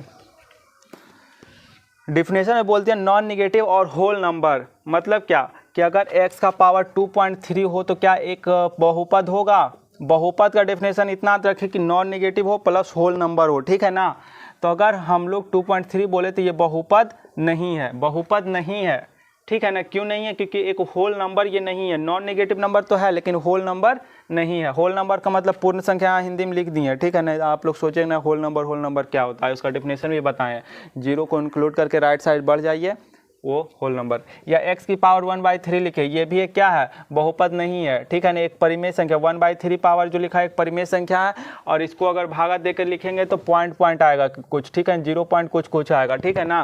डिफिनेशन में बोलते हैं नॉन निगेटिव और होल नंबर, मतलब क्या कि अगर x का पावर 2.3 हो तो क्या एक बहुपद होगा। बहुपद का डिफिनेशन इतना रखें कि नॉन निगेटिव हो प्लस होल नंबर हो, ठीक है ना। तो अगर हम लोग 2.3 बोले तो ये बहुपद नहीं है, बहुपद नहीं है, ठीक है ना। क्यों नहीं है, क्योंकि एक होल नंबर ये नहीं है। नॉन नेगेटिव नंबर तो है लेकिन होल नंबर नहीं है। होल नंबर का मतलब पूर्ण संख्या हिंदी में लिख दी है, ठीक है ना। आप लोग सोचेंगे ना होल नंबर क्या होता है, उसका डिफिनेशन भी बताएं। 0 को इंक्लूड करके राइट साइड बढ़ जाइए, वो होल नंबर। या x की पावर 1/3 लिखे, ये भी एक क्या है, बहुपद नहीं है, ठीक है ना। एक परिमेय संख्या 1/3 पावर जो लिखा है एक परिमेय संख्या है, और इसको अगर भागा देकर लिखेंगे तो पॉइंट आएगा कुछ, ठीक है, 0 पॉइंट कुछ आएगा, ठीक है ना।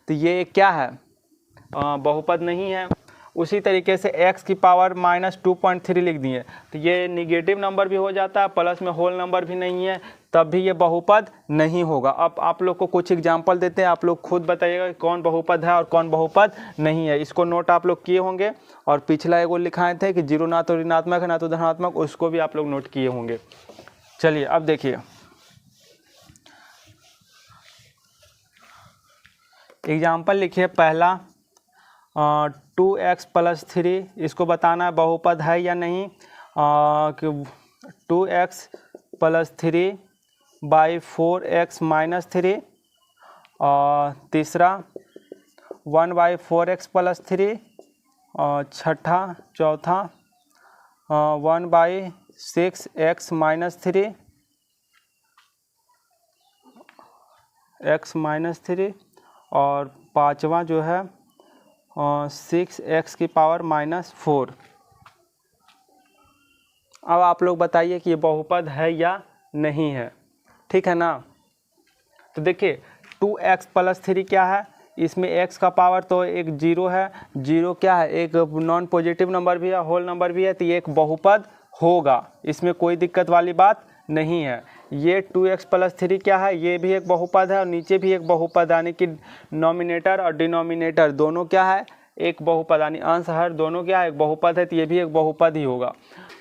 तो ये क्या है, बहुपद नहीं है। उसी तरीके से x की पावर -2.3 लिख दिए, तो ये निगेटिव नंबर भी हो जाता है, प्लस में होल नंबर भी नहीं है, तब भी ये बहुपद नहीं होगा। अब आप लोग को कुछ एग्जाम्पल देते हैं, आप लोग खुद बताइएगा कौन बहुपद है और कौन बहुपद नहीं है। इसको नोट आप लोग किए होंगे, और पिछला एगो लिखाए थे कि 0 ना तो ऋणात्मक है ना तो धनात्मक, उसको भी आप लोग नोट किए होंगे। चलिए अब देखिए, एग्जाम्पल लिखिए पहला, 2x + 3, इसको बताना है बहुपद है या नहीं। कि 2x + 3 / 4x - 3, और तीसरा 1/4x + 3, और चौथा 1/6 x माइनस 3 और पाँचवा जो है 6x की पावर -4। अब आप लोग बताइए कि ये बहुपद है या नहीं है, ठीक है ना। तो देखिए 2x + 3 क्या है, इसमें x का पावर तो एक 0 है, 0 क्या है, एक नॉन पॉजिटिव नंबर भी है, होल नंबर भी है, तो ये एक बहुपद होगा, इसमें कोई दिक्कत वाली बात नहीं है। ये 2x + 3 क्या है, ये भी एक बहुपद है और नीचे भी एक बहुपद, यानी कि नॉमिनेटर और डिनोमिनेटर दोनों क्या है, एक बहुपद, यानी अंश हर दोनों क्या है, एक बहुपद है, तो ये भी एक बहुपद ही होगा।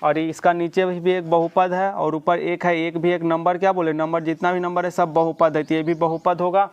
और इसका नीचे भी एक बहुपद है और ऊपर एक है, एक भी एक नंबर, क्या बोले, नंबर जितना भी नंबर है सब बहुपद है, तो ये भी बहुपद होगा।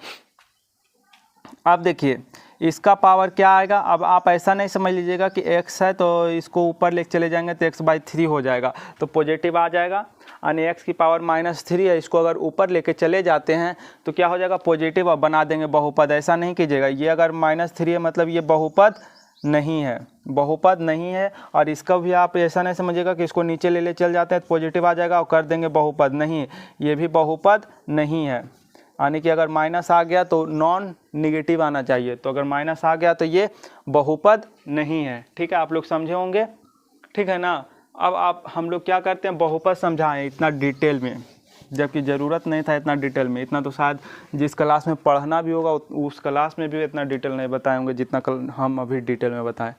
अब देखिए इसका पावर क्या आएगा, अब आप ऐसा नहीं समझ लीजिएगा कि x है तो इसको ऊपर लेके चले जाएंगे तो x/3 हो जाएगा, तो पॉजिटिव आ जाएगा, यानी x की पावर -3 है, इसको अगर ऊपर लेके चले जाते हैं तो क्या हो जाएगा, पॉजिटिव, और बना देंगे बहुपद। ऐसा नहीं कीजिएगा, ये अगर -3 है मतलब ये बहुपद नहीं है, बहुपद नहीं है। और इसका भी आप ऐसा नहीं समझिएगा कि इसको नीचे ले चल जाते हैं तो पॉजिटिव आ जाएगा और कर देंगे बहुपद, नहीं, ये भी बहुपद नहीं है। यानी कि अगर माइनस आ गया तो नॉन निगेटिव आना चाहिए, तो अगर माइनस आ गया तो ये बहुपद नहीं है, ठीक है, आप लोग समझे होंगे, ठीक है ना। अब हम लोग क्या करते हैं, बहुपद समझाएं इतना डिटेल में, जबकि ज़रूरत नहीं था इतना डिटेल में, इतना तो शायद जिस क्लास में पढ़ना भी होगा उस क्लास में भी इतना डिटेल नहीं बताए होंगे जितना हम अभी डिटेल में बताएं,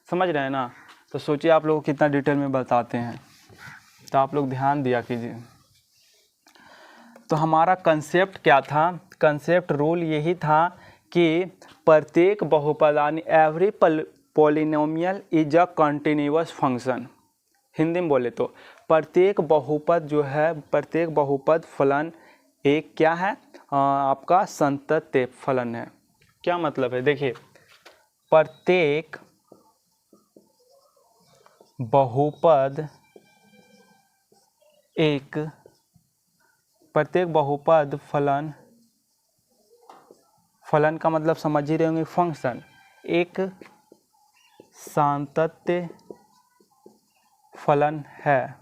समझ रहे हैं ना। तो सोचिए आप लोग कितना डिटेल में बताते हैं, तो आप लोग ध्यान दिया कीजिए। तो हमारा कंसेप्ट क्या था, कंसेप्ट रूल यही था कि प्रत्येक बहुपद यानी every polynomial is a continuous function. Hindi में बोले तो प्रत्येक बहुपद जो है, प्रत्येक बहुपद फलन एक क्या है, आपका संतत्य फलन है। क्या मतलब है, देखिए प्रत्येक बहुपद एक, प्रत्येक बहुपद फलन, फलन का मतलब समझ ही रहे होंगे, फंक्शन, एक सातत्य फलन है,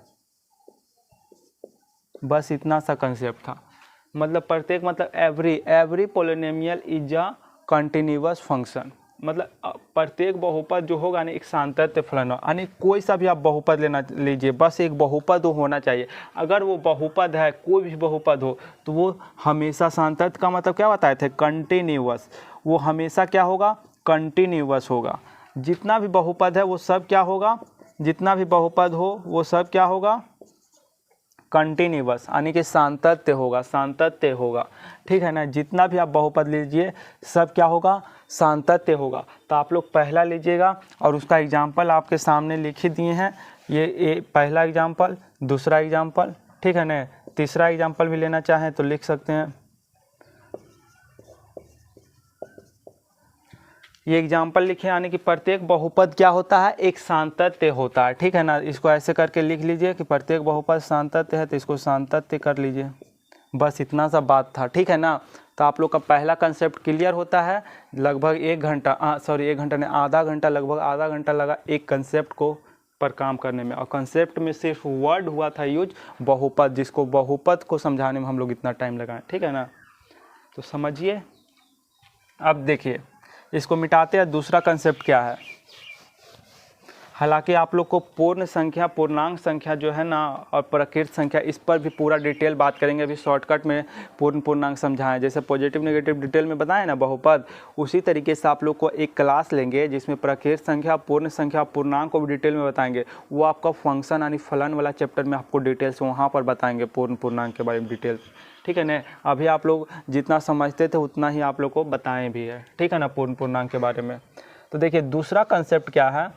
बस इतना सा कंसेप्ट था। मतलब प्रत्येक मतलब every polynomial is a continuous function, मतलब प्रत्येक बहुपद जो होगा ना एक सातत्य फलन हो, यानी कोई सा भी आप बहुपद लेना लीजिए, बस एक बहुपद होना चाहिए। अगर वो बहुपद है, कोई भी बहुपद हो, तो वो हमेशा, सातत्य का मतलब क्या बताए थे, कंटिन्यूअस, वो हमेशा क्या होगा, कंटिन्यूअस होगा। जितना भी बहुपद है वो सब क्या होगा, जितना भी बहुपद हो वो सब क्या होगा, कंटिन्यूअस, यानी कि सातत्य होगा, सातत्य होगा, ठीक है ना। जितना भी आप बहुपद लीजिए सब क्या होगा, सातत्य होगा। तो आप लोग पहला लीजिएगा और उसका एग्जाम्पल आपके सामने लिख ही दिए हैं, ये पहला एग्जाम्पल, दूसरा एग्जाम्पल, ठीक है ना। तीसरा एग्जाम्पल भी लेना चाहें तो लिख सकते हैं। ये एग्जाम्पल लिखे, यानी कि प्रत्येक बहुपद क्या होता है, एक सातत्य होता है, ठीक है ना। इसको ऐसे करके लिख लीजिए कि प्रत्येक बहुपद सातत्य है, तो इसको सातत्य कर लीजिए, बस इतना सा बात था, ठीक है ना। तो आप लोग का पहला कंसेप्ट क्लियर होता है। लगभग 1 घंटा, एक घंटा नहीं, आधा घंटा, लगभग आधा घंटा लगा एक कंसेप्ट को पर काम करने में, और कंसेप्ट में सिर्फ वर्ड हुआ था यूज बहुपद, जिसको बहुपद को समझाने में हम लोग इतना टाइम लगाएं, ठीक है ना। तो समझिए। अब देखिए इसको मिटाते हैं, दूसरा कंसेप्ट क्या है। हालांकि आप लोग को पूर्ण संख्या, पूर्णांक संख्या जो है ना, और प्रकृत संख्या, इस पर भी पूरा डिटेल बात करेंगे। अभी शॉर्टकट में पूर्णांक समझाएं, जैसे पॉजिटिव नेगेटिव डिटेल में बताएं ना बहुपद, उसी तरीके से आप लोग को एक क्लास लेंगे जिसमें प्रकृत संख्या, पूर्ण संख्या, पूर्णांक को भी डिटेल में बताएंगे। वो आपका फंक्शन यानी फलन वाला चैप्टर में आपको डिटेल्स वहाँ पर बताएंगे, पूर्णांक के बारे में डिटेल, ठीक है ना। अभी आप लोग जितना समझते थे उतना ही आप लोग को बताएं भी है, ठीक है ना, पूर्णांक के बारे में। तो देखिए दूसरा कंसेप्ट क्या है,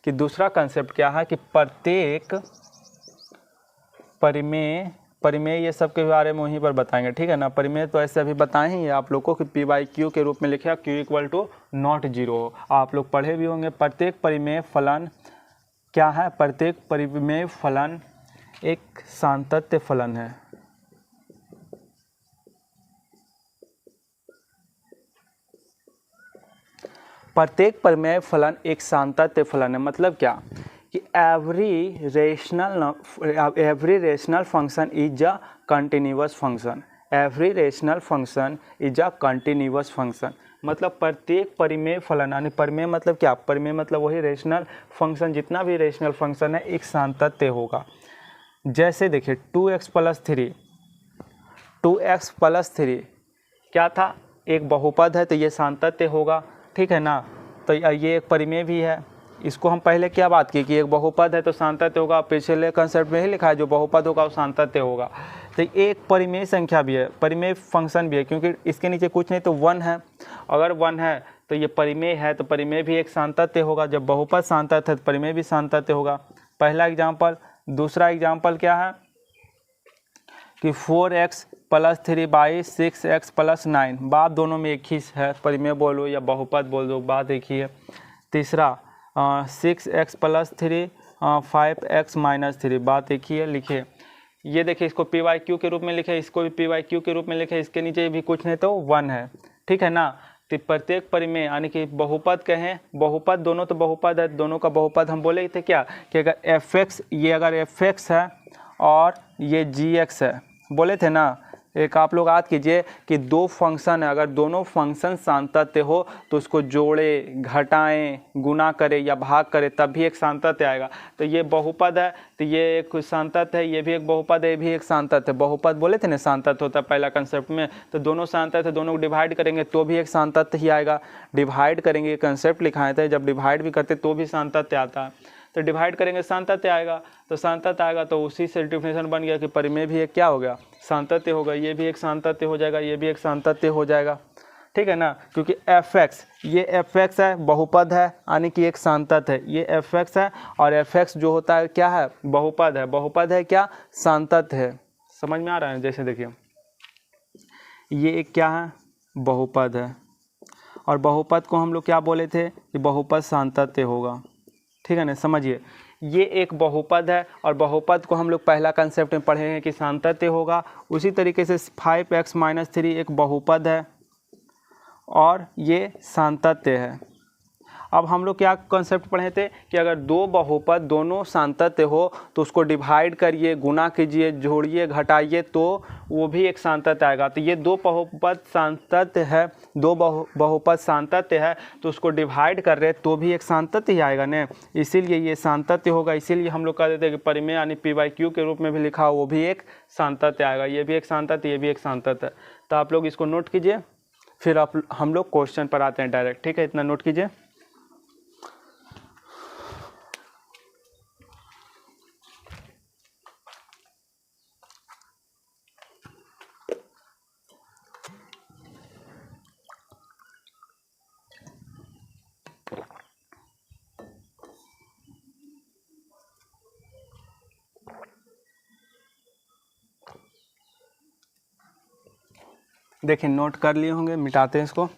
कि दूसरा कंसेप्ट क्या है कि प्रत्येक परिमेय, ये सब के बारे में वहीं पर बताएंगे, ठीक है ना। परिमेय तो ऐसे अभी बताए ही आप लोग को कि P/Q के रूप में लिखे, Q = (0) आप लोग पढ़े भी होंगे। प्रत्येक परिमेय फलन क्या है, प्रत्येक परिमेय फलन एक सातत्य फलन है। प्रत्येक परिमेय फलन एक सातत्य फलन है, मतलब क्या कि every rational function is a continuous function. Every rational function is a continuous function, मतलब प्रत्येक परिमेय फलन, यानी परिमेय मतलब क्या, परिमेय मतलब वही रेशनल फंक्शन, जितना भी रेशनल फंक्शन है एक सातत्य होगा। जैसे देखिए 2x प्लस थ्री क्या था, एक बहुपद है तो ये सातत्य होगा, ठीक है ना। तो ये एक परिमेय भी है। इसको हम पहले क्या बात की कि एक बहुपद है तो सातत्य होगा, पिछले कंसेप्ट में ही लिखा है जो बहुपद होगा वो सातत्य होगा। तो एक परिमेय संख्या भी है, परिमेय फंक्शन भी है, क्योंकि इसके नीचे कुछ नहीं तो 1 है। अगर 1 है तो ये परिमेय है, तो परिमेय भी एक सातत्य होगा। जब बहुपद सातत्य है तो परिमेय भी सातत्य होगा। पहला एग्जाम्पल। दूसरा एग्जाम्पल क्या है कि 4x प्लस 3/6x प्लस 9, बात दोनों में एक ही है, परिमेय बोलो या बहुपद बोल दो, बात एक ही है। तीसरा 6x प्लस 3 5x माइनस 3, बात एक ही है, लिखिए। ये देखिए इसको PYQ के रूप में लिखे, इसको भी PYQ के रूप में लिखे, इसके नीचे भी कुछ नहीं तो 1 है, ठीक है ना। तो प्रत्येक परिमेय यानी कि बहुपद कहें, बहुपद दोनों तो बहुपद है, दोनों का बहुपद हम बोले थे क्या कि अगर fx, ये अगर fx है और ये gx है, बोले थे ना। एक आप लोग याद कीजिए कि दो फंक्शन है, अगर दोनों फंक्शन सातत्य हो तो उसको जोड़े, घटाएं, गुना करे या भाग करे तब भी एक सातत्य आएगा। तो ये बहुपद है तो ये एक सातत्य है, ये भी एक बहुपद है, ये भी एक सातत्य है। बहुपद बोले थे ना सातत्य होता है पहला कंसेप्ट में, तो दोनों सातत्य, दोनों को डिवाइड करेंगे तो भी एक सातत्य ही आएगा। डिवाइड करेंगे, कंसेप्ट लिखाए थे, जब डिवाइड भी करते तो भी सातत्य आता है। तो डिवाइड करेंगे सातत्य आएगा, तो सातत्य आएगा तो उसी से डिफिनेशन बन गया कि परिमेय भी एक क्या हो गया, सातत्य होगा। ये भी एक सातत्य हो जाएगा, ये भी एक सातत्य हो जाएगा, ठीक है ना। क्योंकि fx, ये fx है, बहुपद है यानी कि एक सातत्य है। ये fx है और fx जो होता है क्या है, बहुपद है। बहुपद है क्या, सातत्य है। समझ में आ रहा है। जैसे देखिए ये एक क्या है, बहुपद है, और बहुपद को हम लोग क्या बोले थे कि बहुपद सातत्य होगा, ठीक है ना। समझिए ये एक बहुपद है और बहुपद को हम लोग पहला कंसेप्ट में पढ़े हैं कि सातत्य होगा। उसी तरीके से 5x माइनस 3 एक बहुपद है और ये सातत्य है। अब हम लोग क्या कंसेप्ट पढ़े थे कि अगर दो बहुपद दोनों सातत्य हो तो उसको डिवाइड करिए, गुना कीजिए, जोड़िए, घटाइए तो वो भी एक सातत्य आएगा। तो ये दो बहुपद सातत्य है, दो बहुपद सातत्य है तो उसको डिवाइड कर रहे तो भी एक सातत्य ही आएगा ना, इसीलिए ये सातत्य होगा। इसीलिए हम लोग कह देते हैं कि परिमेय यानी PYQ के रूप में भी लिखा हो वो भी एक सातत्य आएगा। ये भी एक सातत्य, ये भी एक सातत्य। तो आप लोग इसको नोट कीजिए, फिर हम लोग क्वेश्चन पर आते हैं डायरेक्ट, ठीक है। इतना नोट कीजिए। देखिए नोट कर लिए होंगे, मिटाते हैं इसको।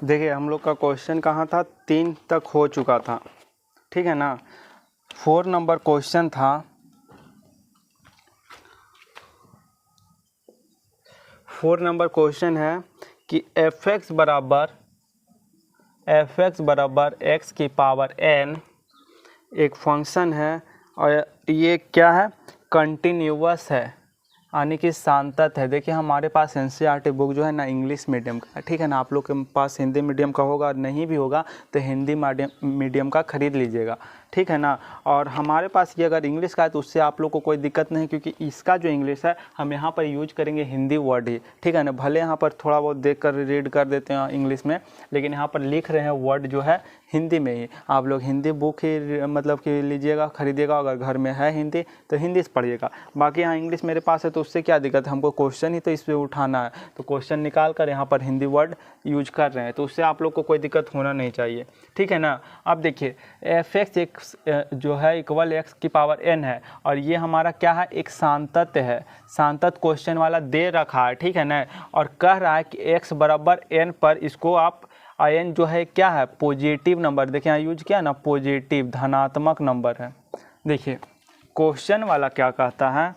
देखिए हम लोग का क्वेश्चन कहाँ था, 3 तक हो चुका था, ठीक है ना। 4 नंबर क्वेश्चन था। 4 नंबर क्वेश्चन है कि fx बराबर x की पावर n एक फंक्शन है और ये क्या है, कंटिन्यूअस है यानी कि सातत्य है। देखिए हमारे पास NCERT बुक जो है ना इंग्लिश मीडियम का, ठीक है ना। आप लोग के पास हिंदी मीडियम का होगा, नहीं भी होगा तो हिंदी मीडियम का ख़रीद लीजिएगा, ठीक है ना। और हमारे पास ये अगर इंग्लिश का है तो उससे आप लोग को कोई दिक्कत नहीं, क्योंकि इसका जो इंग्लिश है हम यहाँ पर यूज करेंगे हिंदी वर्ड ही, ठीक है ना। भले यहाँ पर थोड़ा बहुत देख कर रीड कर देते हैं इंग्लिश में, लेकिन यहाँ पर लिख रहे हैं वर्ड जो है हिंदी में ही। आप लोग हिंदी बुक ही मतलब कि लीजिएगा, ख़रीदिएगा। अगर घर में है हिंदी तो हिंदी से पढ़िएगा। बाकी यहाँ इंग्लिश मेरे पास है तो उससे क्या दिक्कत है, हमको क्वेश्चन ही तो इस पर उठाना है, तो क्वेश्चन निकाल कर यहाँ पर हिंदी वर्ड यूज कर रहे हैं, तो उससे आप लोग को कोई दिक्कत होना नहीं चाहिए, ठीक है ना। अब देखिए fx एक जो है इक्वल x की पावर n है और ये हमारा क्या है, एक सातत्य है। सातत्य क्वेश्चन वाला दे रखा है, ठीक है ना। और कह रहा है कि x बराबर n पर इसको आप n जो है क्या है, पॉजिटिव नंबर। देखिए यहाँ यूज किया ना, पॉजिटिव धनात्मक नंबर है। देखिए क्वेश्चन वाला क्या कहता है,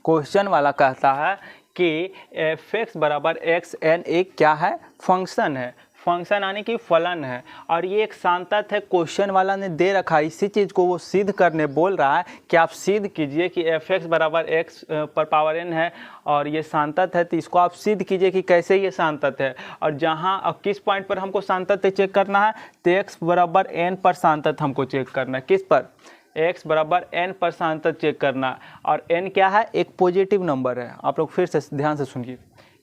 क्वेश्चन वाला कहता है कि एफ एक्स बराबर एक्स एन एक क्या है, फंक्शन है, फंक्शन यानी कि फलन है, और ये एक सांतत है। क्वेश्चन वाला ने दे रखा है, इसी चीज़ को वो सिद्ध करने बोल रहा है कि आप सिद्ध कीजिए कि एफ एक्स बराबर एक्स पर पावर एन है और ये सांतत है। तो इसको आप सिद्ध कीजिए कि कैसे ये सांतत है, और जहाँ अब किस पॉइंट पर हमको सांतत चेक करना है, तो एक्स बराबर एन पर सांतत हमको चेक करना है। किस पर? x बराबर n पर सांतत चेक करना, और n क्या है, एक पॉजिटिव नंबर है। आप लोग फिर से ध्यान से सुनिए,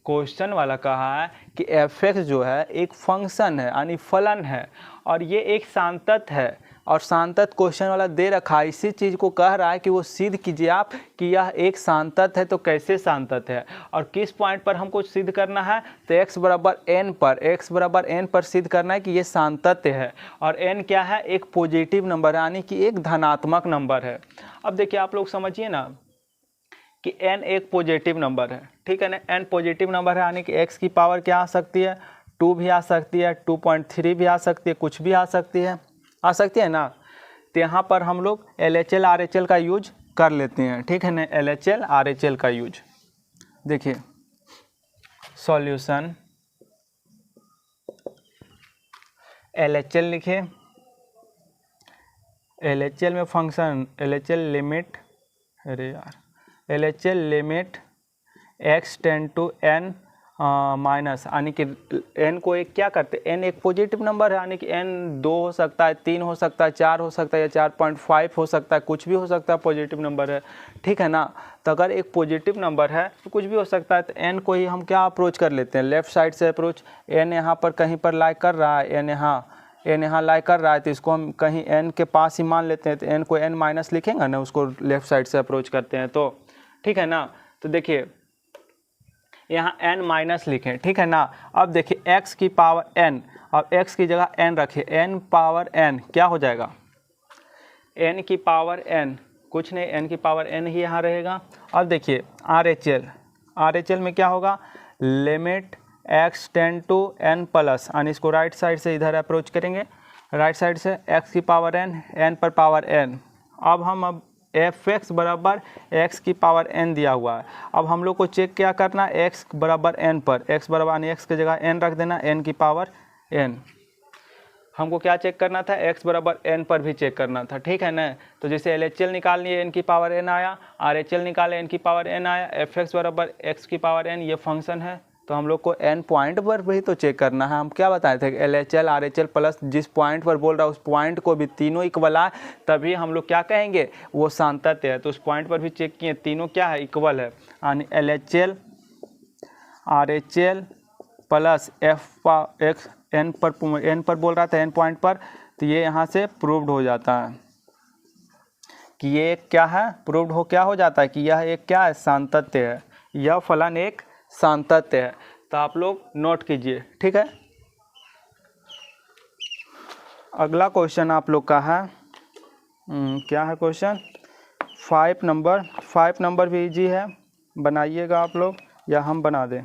क्वेश्चन वाला कहा है कि एफ एक्स जो है एक फंक्शन है यानी फलन है, और ये एक सांतत है, और सांतत क्वेश्चन वाला दे रखा है, इसी चीज़ को कह रहा है कि वो सिद्ध कीजिए आप कि यह एक सांतत है। तो कैसे सांतत है और किस पॉइंट पर हमको सिद्ध करना है, तो x बराबर n पर सिद्ध करना है कि ये सांतत है, और n क्या है, एक पॉजिटिव नंबर है यानी कि एक धनात्मक नंबर है। अब देखिए आप लोग समझिए ना कि n एक पॉजिटिव नंबर है, ठीक है ना, n पॉजिटिव नंबर है यानी कि x की पावर क्या आ सकती है, 2 भी आ सकती है, 2.3 भी आ सकती है, कुछ भी आ सकती है ना। तो यहाँ पर हम लोग LHL RHL का यूज कर लेते हैं, ठीक है ना, LHL RHL का यूज। देखिए सॉल्यूशन LHL लिखे, LHL में फंक्शन LHL लिमिट, अरे यार LHL limit x tend to n minus, यानी कि n को एक क्या करते हैं, n एक पॉजिटिव नंबर है यानी कि n 2 हो सकता है, 3 हो सकता है, 4 हो सकता है, या 4.5 हो सकता है, कुछ भी हो सकता है, पॉजिटिव नंबर है, ठीक है ना। तो अगर एक पॉजिटिव नंबर है तो कुछ भी हो सकता है, तो n को ही हम क्या अप्रोच कर लेते हैं, लेफ्ट साइड से अप्रोच। n यहाँ पर कहीं पर लाई कर रहा है, n यहाँ लाई कर रहा है, तो इसको हम कहीं n के पास ही मान लेते हैं, तो n को n माइनस लिखेंगे ना, उसको लेफ्ट साइड से अप्रोच करते हैं, तो ठीक है ना। तो देखिए यहाँ n माइनस लिखें, ठीक है ना। अब देखिए x की पावर n, और x की जगह n रखें, n पावर n क्या हो जाएगा, n की पावर n, कुछ नहीं, n की पावर n ही यहाँ रहेगा। अब देखिए RHL में क्या होगा, limit x tend to n plus, यानी इसको राइट साइड से इधर अप्रोच करेंगे, राइट साइड से x की पावर n पर पावर n। अब एफ एक्स बराबर एक्स की पावर n दिया हुआ है। अब हम लोग को चेक क्या करना है, x बराबर n पर, x बराबर यानी x की जगह n रख देना, n की पावर n। हमको क्या चेक करना था, x बराबर n पर भी चेक करना था, ठीक है ना। तो जैसे LHL निकाल लिए, n की पावर n आया, RHL निकाले, n की पावर n आया, एफ एक्स बराबर x की पावर n, ये फंक्शन है। तो हम लोग को n पॉइंट पर भी तो चेक करना है। हम क्या बताए थे, LHL RHL प्लस जिस पॉइंट पर बोल रहा है उस पॉइंट को भी तीनों इक्वल आए, तभी हम लोग क्या कहेंगे, वो सांतत है। तो उस पॉइंट पर भी चेक किए, तीनों क्या है, इक्वल है, यानी LHL RHL plus x n पर बोल रहा था, n पॉइंट पर, तो ये यहाँ से प्रूव्ड हो जाता है कि ये क्या है, प्रूव्ड हो क्या हो जाता है कि यह एक क्या है, सांतत्य है, यह फलन एक सांतत्य है। तो आप लोग नोट कीजिए, ठीक है। अगला क्वेश्चन आप लोग का है क्या है क्वेश्चन, 5 नंबर भी इजी है, बनाइएगा आप लोग या हम बना दें,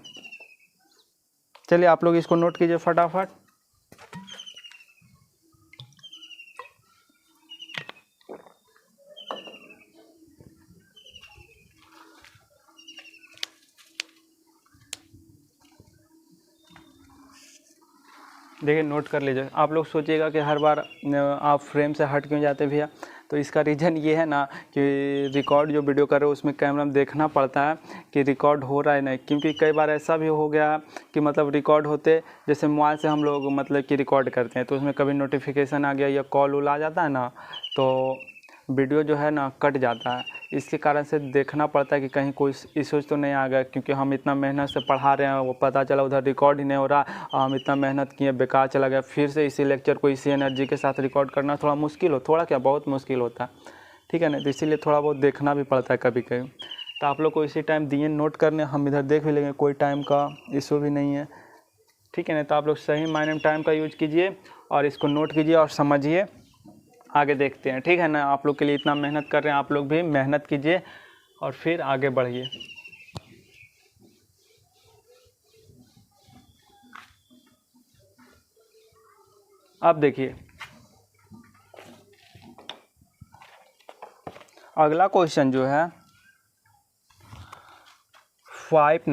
चलिए आप लोग इसको नोट कीजिए फटाफट। देखिए नोट कर लीजिए। आप लोग सोचिएगा कि हर बार आप फ्रेम से हट क्यों जाते भैया, तो इसका रीज़न ये है ना कि रिकॉर्ड जो वीडियो कर रहे हो उसमें कैमरा में देखना पड़ता है कि रिकॉर्ड हो रहा है नहीं, क्योंकि कई बार ऐसा भी हो गया कि मतलब रिकॉर्ड होते, जैसे मोबाइल से हम लोग मतलब कि रिकॉर्ड करते हैं, तो उसमें कभी नोटिफिकेशन आ गया या कॉल उल आ जाता है ना, तो वीडियो जो है ना कट जाता है। इसके कारण से देखना पड़ता है कि कहीं कोई इश्यूज तो नहीं आ गया, क्योंकि हम इतना मेहनत से पढ़ा रहे हैं, वो पता चला उधर रिकॉर्ड ही नहीं हो रहा, हम इतना मेहनत किए बेकार चला गया, फिर से इसी लेक्चर को इसी एनर्जी के साथ रिकॉर्ड करना थोड़ा मुश्किल थोड़ा क्या बहुत मुश्किल होता है, ठीक है ना। तो इसीलिए थोड़ा बहुत देखना भी पड़ता है कभी कभी। तो आप लोग को इसी टाइम दिए नोट करने, हम इधर देख भी लेंगे, कोई टाइम का इशू भी नहीं है, ठीक है ना। तो आप लोग सही मायने में टाइम का यूज कीजिए और इसको नोट कीजिए और समझिए, आगे देखते हैं, ठीक है ना। आप लोग के लिए इतना मेहनत कर रहे हैं, आप लोग भी मेहनत कीजिए और फिर आगे बढ़िए। अब देखिए अगला क्वेश्चन जो है 5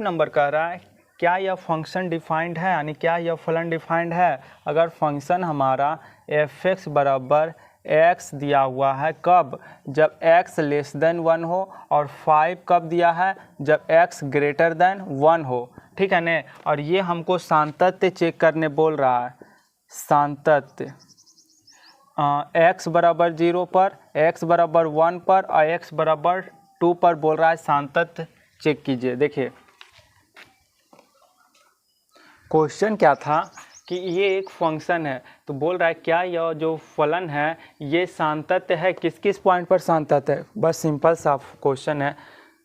नंबर कह रहा है क्या यह फंक्शन डिफाइंड है, यानी क्या यह फलन डिफाइंड है। अगर फंक्शन हमारा f(x) बराबर x दिया हुआ है, कब, जब x लेस देन 1 हो, और 5 कब दिया है, जब x ग्रेटर देन 1 हो, ठीक है न। और ये हमको सातत्य चेक करने बोल रहा है, सातत्य x बराबर 0 पर, x बराबर 1 पर और x बराबर 2 पर बोल रहा है सातत्य चेक कीजिए। देखिए क्वेश्चन क्या था कि ये एक फंक्शन है, तो बोल रहा है क्या यह जो फलन है ये सातत्य है, किस किस पॉइंट पर सातत्य है। बस सिंपल सा क्वेश्चन है।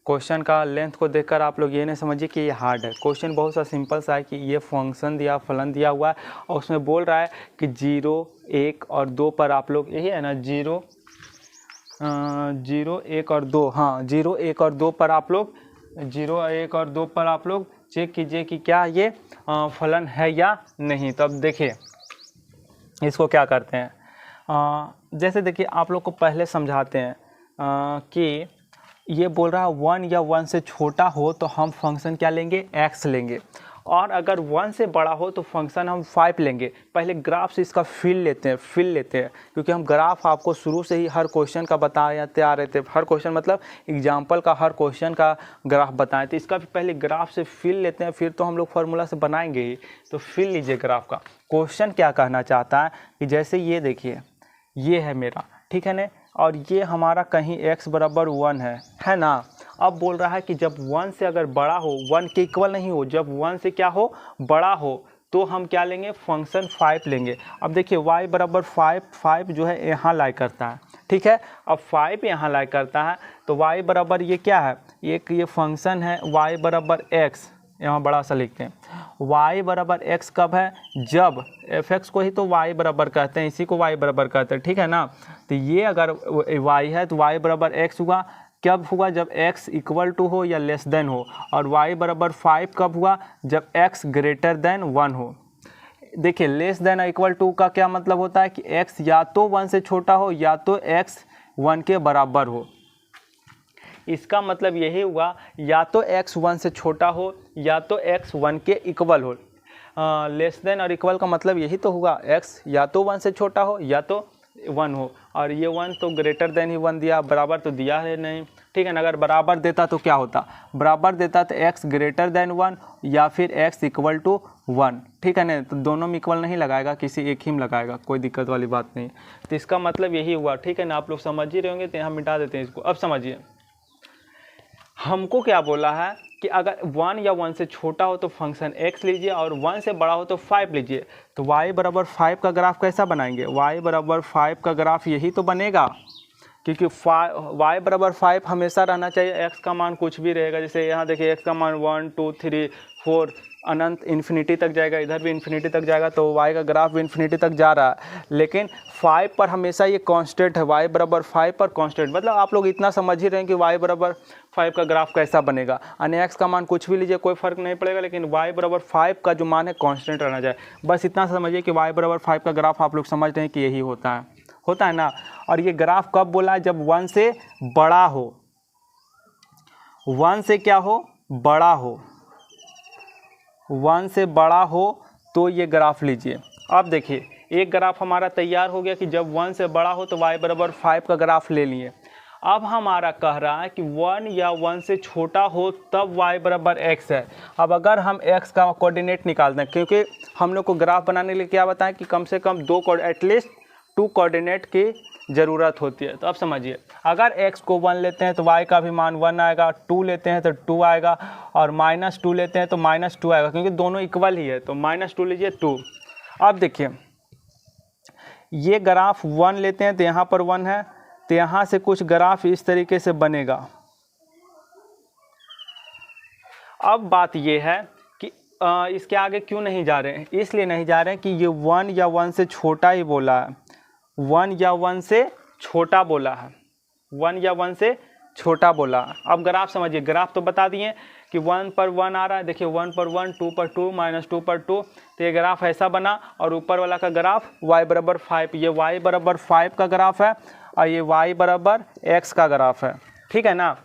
क्वेश्चन का लेंथ को देखकर आप लोग ये नहीं समझिए कि ये हार्ड है। क्वेश्चन बहुत सा सिंपल सा है कि ये फंक्शन दिया, फलन दिया हुआ है और उसमें बोल रहा है कि 0, 1 और 2 पर आप लोग, यही है ना, 0, 1 और 2, हाँ 0, 1 और 2 पर आप लोग, 0, 1 और 2 पर आप लोग चेक कीजिए कि क्या ये फलन है या नहीं। तो अब देखिए इसको क्या करते हैं, जैसे देखिए आप लोग को पहले समझाते हैं कि ये बोल रहा है 1 या 1 से छोटा हो तो हम फंक्शन क्या लेंगे, x लेंगे, और अगर 1 से बड़ा हो तो फंक्शन हम 5 लेंगे। पहले ग्राफ से इसका फिल लेते हैं क्योंकि हम ग्राफ आपको शुरू से ही हर क्वेश्चन का बताते आ रहे थे। हर क्वेश्चन मतलब एग्जाम्पल का, हर क्वेश्चन का ग्राफ बताए थे। इसका भी पहले ग्राफ से फिल लेते हैं, फिर तो हम लोग फार्मूला से बनाएंगे ही। तो फिल लीजिए ग्राफ का। क्वेश्चन क्या कहना चाहता है कि जैसे ये देखिए, ये है मेरा, ठीक है ना, और ये हमारा कहीं x बराबर 1 है ना। अब बोल रहा है कि जब 1 से अगर बड़ा हो, 1 के इक्वल नहीं हो, जब 1 से क्या हो, बड़ा हो, तो हम क्या लेंगे, फंक्शन 5 लेंगे। अब देखिए y बराबर 5 जो है यहाँ लाई करता है, ठीक है। अब 5 यहाँ लाई करता है तो y बराबर ये क्या है, एक ये फंक्शन है y बराबर x, यहाँ बड़ा सा लिखते हैं। y बराबर x कब है, जब f(x) को ही तो y बराबर कहते हैं, इसी को y बराबर कहते हैं, ठीक है ना। तो ये अगर y है तो y बराबर x हुआ, कब हुआ, जब x इक्वल टू हो या लेस देन हो। और y बराबर 5 कब हुआ, जब x ग्रेटर देन 1 हो। देखिए लेस देन इक्वल टू का क्या मतलब होता है कि x या तो 1 से छोटा हो या तो x 1 के बराबर हो। इसका मतलब यही हुआ, या तो x 1 से छोटा हो या तो x 1 के इक्वल हो। लेस देन और इक्वल का मतलब यही तो हुआ, x या तो 1 से छोटा हो या तो 1 हो। और ये 1 तो ग्रेटर देन ही 1 दिया, बराबर तो दिया है नहीं, ठीक है ना। अगर बराबर देता तो क्या होता, बराबर देता तो x ग्रेटर देन 1 या फिर x इक्वल टू 1, ठीक है ना। तो दोनों में इक्वल नहीं लगाएगा, किसी एक ही में लगाएगा, कोई दिक्कत वाली बात नहीं। तो इसका मतलब यही हुआ, ठीक है ना। आप लोग समझ ही रहे होंगे, तो यहाँ मिटा देते हैं इसको। अब समझिए हमको क्या बोला है कि अगर 1 या 1 से छोटा हो तो फंक्शन x लीजिए, और 1 से बड़ा हो तो 5 लीजिए। तो y बराबर 5 का ग्राफ कैसा बनाएंगे, y बराबर 5 का ग्राफ यही तो बनेगा, क्योंकि y बराबर 5 हमेशा रहना चाहिए। x का मान कुछ भी रहेगा, जैसे यहाँ देखिए x का मान 1 2 3 4 अनंत इन्फिनिटी तक जाएगा, इधर भी इन्फिनिटी तक जाएगा, तो y का ग्राफ भी इन्फिनिटी तक जा रहा है। लेकिन 5 पर हमेशा ये कांस्टेंट है, y बराबर 5 पर कांस्टेंट, मतलब आप लोग इतना समझ ही रहे हैं कि y बराबर 5 का ग्राफ कैसा बनेगा। अन्य x का मान कुछ भी लीजिए, कोई फर्क नहीं पड़ेगा, लेकिन y बराबर 5 का जो मान है कांस्टेंट रहना चाहिए। बस इतना समझिए कि y बराबर 5 का ग्राफ आप लोग समझ रहे हैं कि यही होता है ना। और ये ग्राफ कब बोला है, जब 1 से बड़ा हो, 1 से क्या हो, बड़ा हो, 1 से बड़ा हो तो ये ग्राफ लीजिए। अब देखिए एक ग्राफ हमारा तैयार हो गया कि जब 1 से बड़ा हो तो y बराबर 5 का ग्राफ ले लिए। अब हमारा कह रहा है कि 1 या 1 से छोटा हो तब y बराबर x है। अब अगर हम x का कोऑर्डिनेट निकाल दें, क्योंकि हम लोग को ग्राफ बनाने के लिए क्या बताएं कि कम से कम एटलीस्ट 2 कोऑर्डिनेट की ज़रूरत होती है। तो अब समझिए, अगर x को 1 लेते हैं तो y का भी मान 1 आएगा, 2 लेते हैं तो 2 आएगा, और -2 लेते हैं तो -2 आएगा, क्योंकि दोनों इक्वल ही है। तो -2 लीजिए 2। अब देखिए ये ग्राफ 1 लेते हैं तो यहाँ पर 1 है, तो यहाँ से कुछ ग्राफ इस तरीके से बनेगा। अब बात ये है कि इसके आगे क्यों नहीं जा रहे हैं, इसलिए नहीं जा रहे हैं कि ये 1 या 1 से छोटा ही बोला है, 1 या 1 से छोटा बोला है, 1 या 1 से छोटा बोला। अब ग्राफ समझिए, ग्राफ तो बता दिए कि 1 पर 1 आ रहा है, देखिए 1 पर 1, 2 पर 2, -2 पर 2, तो ये ग्राफ ऐसा बना। और ऊपर वाला का ग्राफ y बराबर 5, ये y बराबर 5 का ग्राफ है, और ये y बराबर x का ग्राफ है, ठीक है ना।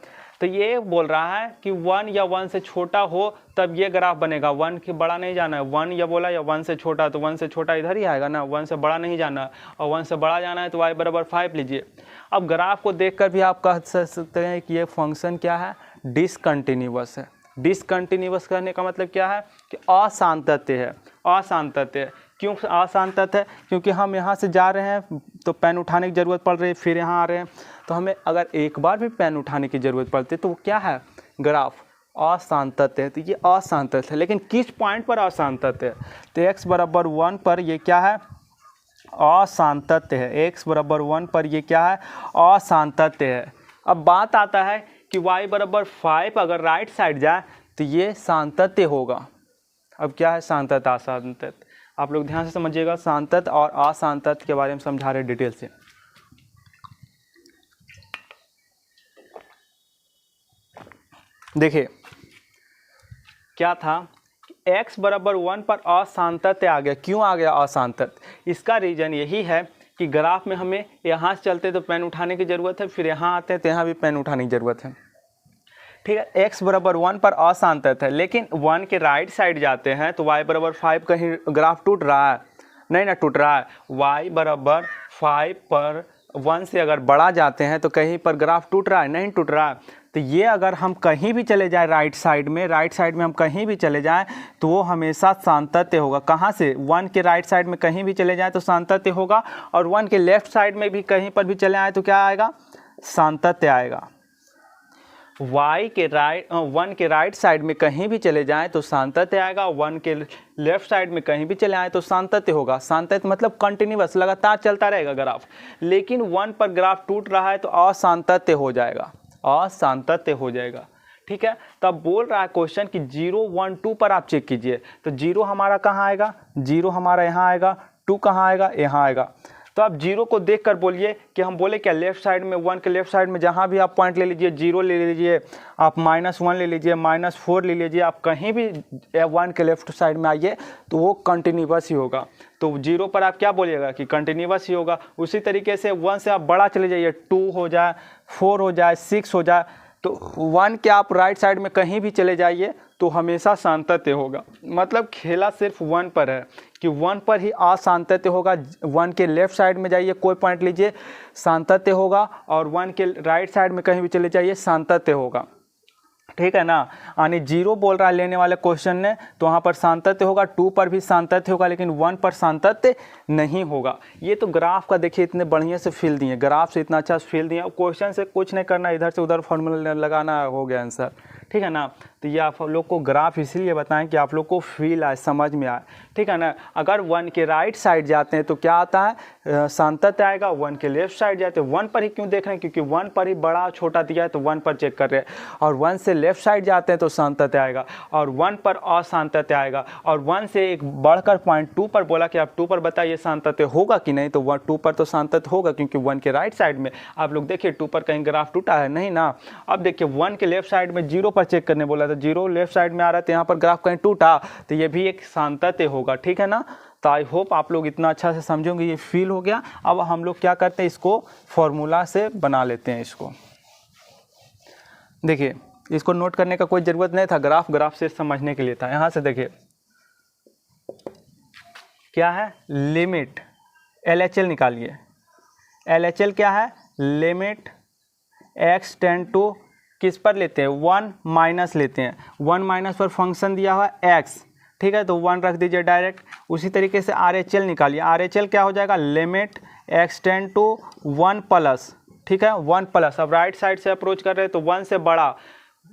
तो ये बोल रहा है कि 1 या 1 से छोटा हो तब ये ग्राफ बनेगा। 1 के बड़ा नहीं जाना है, 1 या बोला या 1 से छोटा, तो 1 से छोटा इधर ही आएगा ना, 1 से बड़ा नहीं जाना, और 1 से बड़ा जाना है तो y बराबर 5 लीजिए। अब ग्राफ को देखकर भी आप कह सकते हैं कि ये फंक्शन क्या है, डिसकंटिन्यूअस है। डिसकंटिन्यूअस कहने का मतलब क्या है कि असांतत्य है। असांतत्य है, क्यों असांतत्य है? क्योंकि हम यहाँ से जा रहे हैं तो पेन उठाने की ज़रूरत पड़ रही है, फिर यहाँ आ रहे हैं तो हमें अगर एक बार भी पेन उठाने की ज़रूरत पड़ती है तो वो क्या है, ग्राफ असांतत्य है। तो ये असांतत्य है, लेकिन किस पॉइंट पर असांतत्य है? तो x बराबर 1 पर ये क्या है, असांतत्य है। x बराबर 1 पर ये क्या है, असांतत्य है। अब बात आता है कि y बराबर 5 अगर राइट साइड जाए तो ये सांतत्य होगा। अब क्या है सांतत्य असांतत्य, आप लोग ध्यान से समझिएगा। सांतत्य और असांतत्य के बारे में समझा रहे डिटेल से। देखिए क्या था, x बराबर 1 पर असांतत्य आ गया। क्यों आ गया असांतत्य? इसका रीजन यही है कि ग्राफ में हमें यहाँ से चलते तो पेन उठाने की ज़रूरत है, फिर यहाँ आते हैं तो यहाँ भी पेन उठाने की ज़रूरत है, ठीक है। x बराबर 1 पर असांतत्य है, लेकिन 1 के राइट साइड जाते हैं तो y बराबर 5, कहीं ग्राफ टूट रहा है? नहीं ना टूट रहा है। y बराबर 5 पर 1 से अगर बढ़ा जाते हैं तो कहीं पर ग्राफ टूट रहा है? नहीं टूट रहा है। तो ये अगर हम कहीं भी चले जाएं राइट साइड में हम कहीं भी चले जाएं तो वो हमेशा सांतत्य होगा। कहाँ से? 1 के राइट साइड में कहीं भी चले जाएं तो सांतत्य होगा, और 1 के लेफ्ट साइड में भी कहीं पर भी चले आए तो क्या आएगा, सांतत्य आएगा। y के 1 के राइट साइड में कहीं भी चले जाएं तो सांतत्य आएगा, 1 के लेफ्ट साइड में कहीं भी चले आएं तो सांतत्य होगा। सांतत्य मतलब कंटिन्यूअस, लगातार चलता रहेगा ग्राफ। लेकिन 1 पर ग्राफ टूट रहा है तो असांतत्य हो जाएगा, असांतत्य हो जाएगा, ठीक है। तब बोल रहा है क्वेश्चन कि 0, 1, 2 पर आप चेक कीजिए। तो 0 हमारा कहाँ आएगा, 0 हमारा यहाँ आएगा, 2 कहाँ आएगा, यहाँ आएगा। तो आप 0 को देखकर बोलिए कि हम बोले क्या, लेफ्ट साइड में 1 के लेफ्ट साइड में जहाँ भी आप पॉइंट ले लीजिए, 0 ले लीजिए, आप -1 ले लीजिए, -4 ले लीजिए, आप कहीं भी 1 के लेफ्ट साइड में आइए तो वो कंटिन्यूअस ही होगा। तो 0 पर आप क्या बोलिएगा कि कंटिन्यूअस ही होगा। उसी तरीके से 1 से आप बड़ा चले जाइए, 2 हो जाए, 4 हो जाए, 6 हो जाए, तो 1 के आप राइट साइड में कहीं भी चले जाइए तो हमेशा सांतत्य होगा। मतलब खेला सिर्फ 1 पर है कि 1 पर ही असांतत्य होगा। 1 के लेफ्ट साइड में जाइए, कोई पॉइंट लीजिए, सांतत्य होगा, और 1 के राइट साइड में कहीं भी चले जाइए, सांतत्य होगा, ठीक है ना। यानी 0 बोल रहा है लेने वाले क्वेश्चन ने, तो वहाँ पर सांतत्य होगा, 2 पर भी सांतत्य होगा, लेकिन 1 पर सांतत्य नहीं होगा। ये तो ग्राफ का देखिए इतने बढ़िया से फील दिए, ग्राफ से इतना अच्छा फील दिया, क्वेश्चन से कुछ नहीं करना, इधर से उधर फॉर्मूला लगाना, हो गया आंसर, ठीक है ना। तो ये आप लोग को ग्राफ इसीलिए बताएं कि आप लोग को फील आए, समझ में आए, ठीक है ना। अगर 1 के राइट साइड जाते हैं तो क्या आता है, सांतत्य आएगा। 1 के लेफ्ट साइड जाते हैं, 1 पर ही क्यों देख रहे हैं, क्योंकि 1 पर ही बड़ा छोटा दिया है तो 1 पर चेक कर रहे हैं। और 1 से लेफ्ट साइड जाते हैं तो सांतत्य आएगा, और 1 पर असांतत्य आएगा। और 1 से एक बढ़कर पॉइंट 2 पर बोला कि आप 2 पर बताइए सांतत्य होगा कि नहीं, तो 2 पर तो सांतत्य होगा, क्योंकि 1 के राइट साइड में आप लोग देखिए 2 पर कहीं ग्राफ टूटा है नहीं ना। अब देखिए 1 के लेफ्ट साइड में 0 पर चेक करने बोला, तो 0 लेफ्ट साइड में आ रहा है तो यहाँ पर ग्राफ कहीं टूटा, तो ये भी एक सांतत्य होगा, ठीक है ना। तो आई होप आप लोग इतना अच्छा से समझोगे, ये फील हो गया। अब हम लोग क्या करते हैं, इसको फॉर्मूला से बना लेते हैं। इसको देखिए, इसको नोट करने का कोई ज़रूरत नहीं था, ग्राफ से समझने के लिए था। यहाँ से देखिए क्या है, लिमिट LHL निकालिए। LHL क्या है, लिमिट x टेंड टू किस पर लेते हैं, 1 माइनस लेते हैं। 1 माइनस पर फंक्शन दिया हुआ x, ठीक है, तो 1 रख दीजिए डायरेक्ट। उसी तरीके से RHL निकालिए। RHL क्या हो जाएगा, limit x tend to 1 plus, ठीक है, 1 प्लस। अब राइट साइड से अप्रोच कर रहे हैं तो 1 से बड़ा,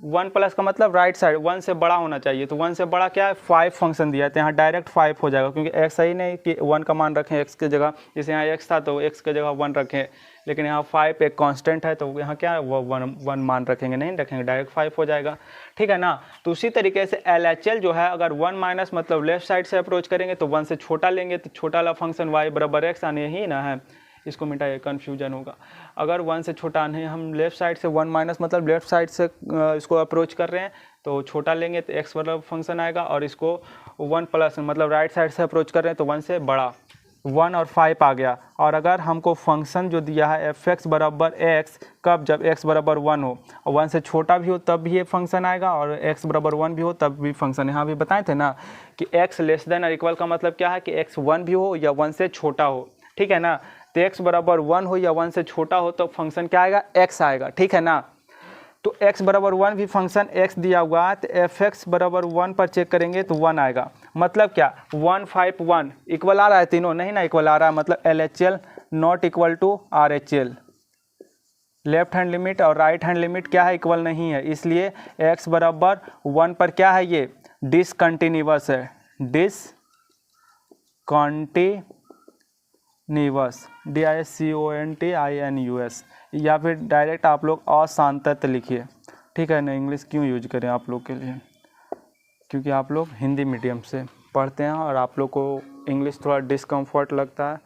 1 प्लस का मतलब राइट साइड 1 से बड़ा होना चाहिए, तो 1 से बड़ा क्या है, 5 फंक्शन दिया है, तो यहाँ डायरेक्ट 5 हो जाएगा, क्योंकि x सही नहीं कि 1 का मान रखें x की जगह, जैसे यहाँ x था तो x की जगह 1 रखें, लेकिन यहाँ 5 एक कांस्टेंट है तो यहाँ क्या है, वो 1 मान रखेंगे, नहीं रखेंगे, डायरेक्ट 5 हो जाएगा, ठीक है ना। तो उसी तरीके से LHL जो है, अगर 1 माइनस मतलब लेफ्ट साइड से अप्रोच करेंगे तो 1 से छोटा लेंगे, तो छोटा वाला फंक्शन y बराबर x आने ही ना है, इसको मिटाइए, कन्फ्यूजन होगा। अगर 1 से छोटा नहीं, हम लेफ्ट साइड से 1 माइनस मतलब लेफ्ट साइड से इसको अप्रोच कर रहे हैं तो छोटा लेंगे तो x बराबर फंक्शन आएगा, और इसको 1 प्लस मतलब राइट साइड से अप्रोच कर रहे हैं तो 1 से बड़ा, 1 और 5 आ गया। और अगर हमको फंक्शन जो दिया है एफ एक्स बराबर एक्स, कब, जब x बराबर 1 हो और 1 से छोटा भी हो तब भी ये फंक्शन आएगा, और x बराबर 1 भी हो तब भी फंक्शन। यहाँ भी बताए थे ना कि x लेस देन और इक्वल का मतलब क्या है कि x 1 भी हो या 1 से छोटा हो, ठीक है ना। तो x बराबर 1 हो या 1 से छोटा हो तो फंक्शन क्या आएगा, x आएगा, ठीक है ना। तो x बराबर 1 भी फंक्शन x दिया हुआ है, तो एफ एक्स बराबर 1 पर चेक करेंगे तो 1 आएगा। मतलब क्या 1 5 1 इक्वल आ रहा है, तीनों नहीं ना इक्वल आ रहा है, मतलब LHL not equal to RHL। Left hand limit और राइट हैंड लिमिट क्या है, इक्वल नहीं है, इसलिए x बराबर 1 पर क्या है, ये डिसकंटिन्यूअस है, डिसकंटिन्यूअस DISCONTINUS, या फिर डायरेक्ट आप लोग अशांतत्व लिखिए, ठीक है ना। इंग्लिश क्यों यूज करें आप लोग के लिए, क्योंकि आप लोग हिंदी मीडियम से पढ़ते हैं और आप लोग को इंग्लिश थोड़ा डिस्कम्फर्ट लगता है,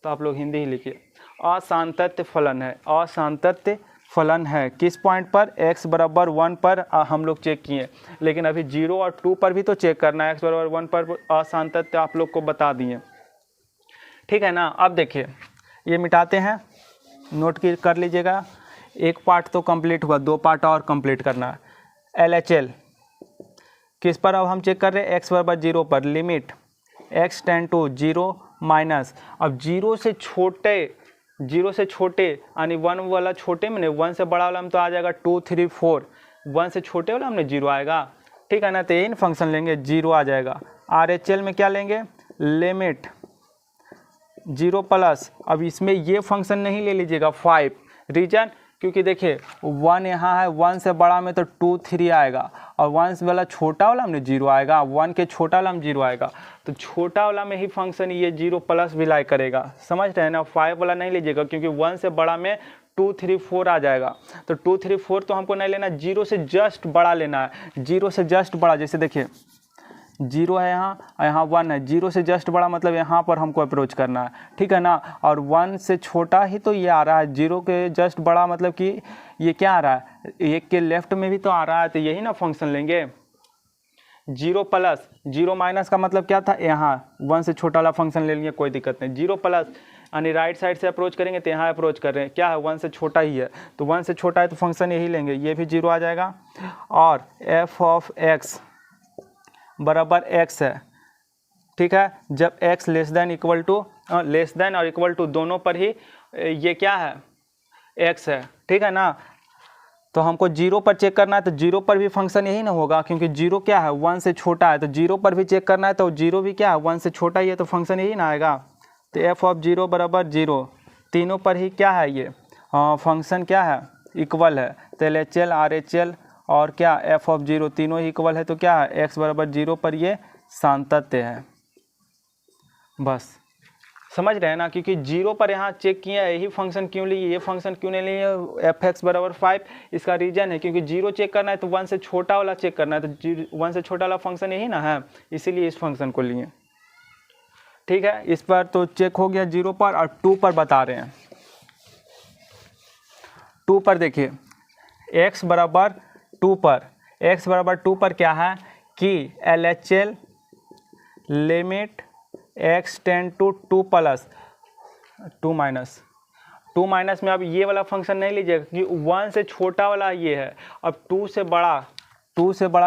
तो आप लोग हिंदी ही लिखिए। अशांतत्व फलन है, अशांतत्व फलन है किस पॉइंट पर, x बराबर 1 पर हम लोग चेक किए, लेकिन अभी 0 और 2 पर भी तो चेक करना है। x बराबर 1 पर अशांतत्व आप लोग को बता दिए, ठीक है ना। अब देखिए ये मिटाते हैं, नोट की कर लीजिएगा। एक पार्ट तो कंप्लीट हुआ, 2 पार्ट और कंप्लीट करना है। LHL किस पर अब हम चेक कर रहे हैं, x बराबर 0 पर, limit x tend to 0 minus, अब 0 से छोटे यानी 1 वाला छोटे में 1 से बड़ा वाला में तो आ जाएगा 2 3 4, 1 से छोटे वाला हमने 0 आएगा, ठीक है ना। तो इन फंक्शन लेंगे 0 आ जाएगा। RHL में क्या लेंगे, लिमिट 0 प्लस, अब इसमें ये फंक्शन नहीं ले लीजिएगा 5, रीजन क्योंकि देखिए 1 यहाँ है, 1 से बड़ा में तो 2 3 आएगा, और 1 वाला छोटा वाला में 0 आएगा, 1 के छोटा वाला में 0 आएगा, तो छोटा वाला में ही फंक्शन ये 0 प्लस भी लाइक करेगा, समझ रहे हैं ना। 5 वाला नहीं लीजिएगा क्योंकि 1 से बड़ा में 2 3 4 आ जाएगा, तो 2 3 4 तो हमको नहीं लेना, 0 से जस्ट बड़ा लेना है, 0 से जस्ट बड़ा। जैसे देखिए 0 है यहाँ 1 है, 0 से जस्ट बड़ा मतलब यहाँ पर हमको अप्रोच करना है, ठीक है ना। और 1 से छोटा ही तो ये आ रहा है, 0 के जस्ट बड़ा मतलब कि ये क्या आ रहा है, 1 के लेफ्ट में भी तो आ रहा है, तो यही ना फंक्शन लेंगे। 0 प्लस, 0 माइनस का मतलब क्या था, यहाँ 1 से छोटा वाला फंक्शन ले लिए, कोई दिक्कत नहीं। 0 प्लस यानी राइट साइड से अप्रोच करेंगे तो यहाँ अप्रोच कर रहे हैं, क्या है 1 से छोटा ही है, तो 1 से छोटा है तो फंक्शन यही लेंगे, ये भी 0 आ जाएगा। और f ऑफ x बराबर x है, ठीक है। जब x लेस देन और इक्वल टू दोनों पर ही ये क्या है, x है, ठीक है ना। तो हमको 0 पर चेक करना है, तो 0 पर भी फंक्शन यही ना होगा, क्योंकि 0 क्या है 1 से छोटा है, तो 0 पर भी चेक करना है, तो 0 भी क्या है 1 से छोटा ही है, तो फंक्शन यही ना आएगा। तो f ऑफ 0 बराबर 0, तीनों पर ही क्या है ये फंक्शन क्या है, इक्वल है। तो LHL RHL और क्या f ऑफ 0 तीनों ही इक्वल है, तो क्या है x बराबर 0 पर ये शांतत्व है। बस समझ रहे हैं ना, क्योंकि 0 पर यहाँ चेक किया है, यही फंक्शन क्यों लिए, ये फंक्शन क्यों नहीं लिए, एफ एक्स बराबर 5, इसका रीजन है क्योंकि 0 चेक करना है तो 1 से छोटा वाला चेक करना है, तो 1 से छोटा वाला फंक्शन यही ना है, इसीलिए इस फंक्शन को लिए, ठीक है। इस पर तो चेक हो गया 0 पर, और 2 पर बता रहे हैं। 2 पर देखिए x बराबर 2 पर क्या है कि LHL limit x tend to 2 plus 2 minus में अब ये वाला फंक्शन नहीं लीजिएगा क्योंकि 1 से छोटा वाला ये है, अब 2 से बड़ा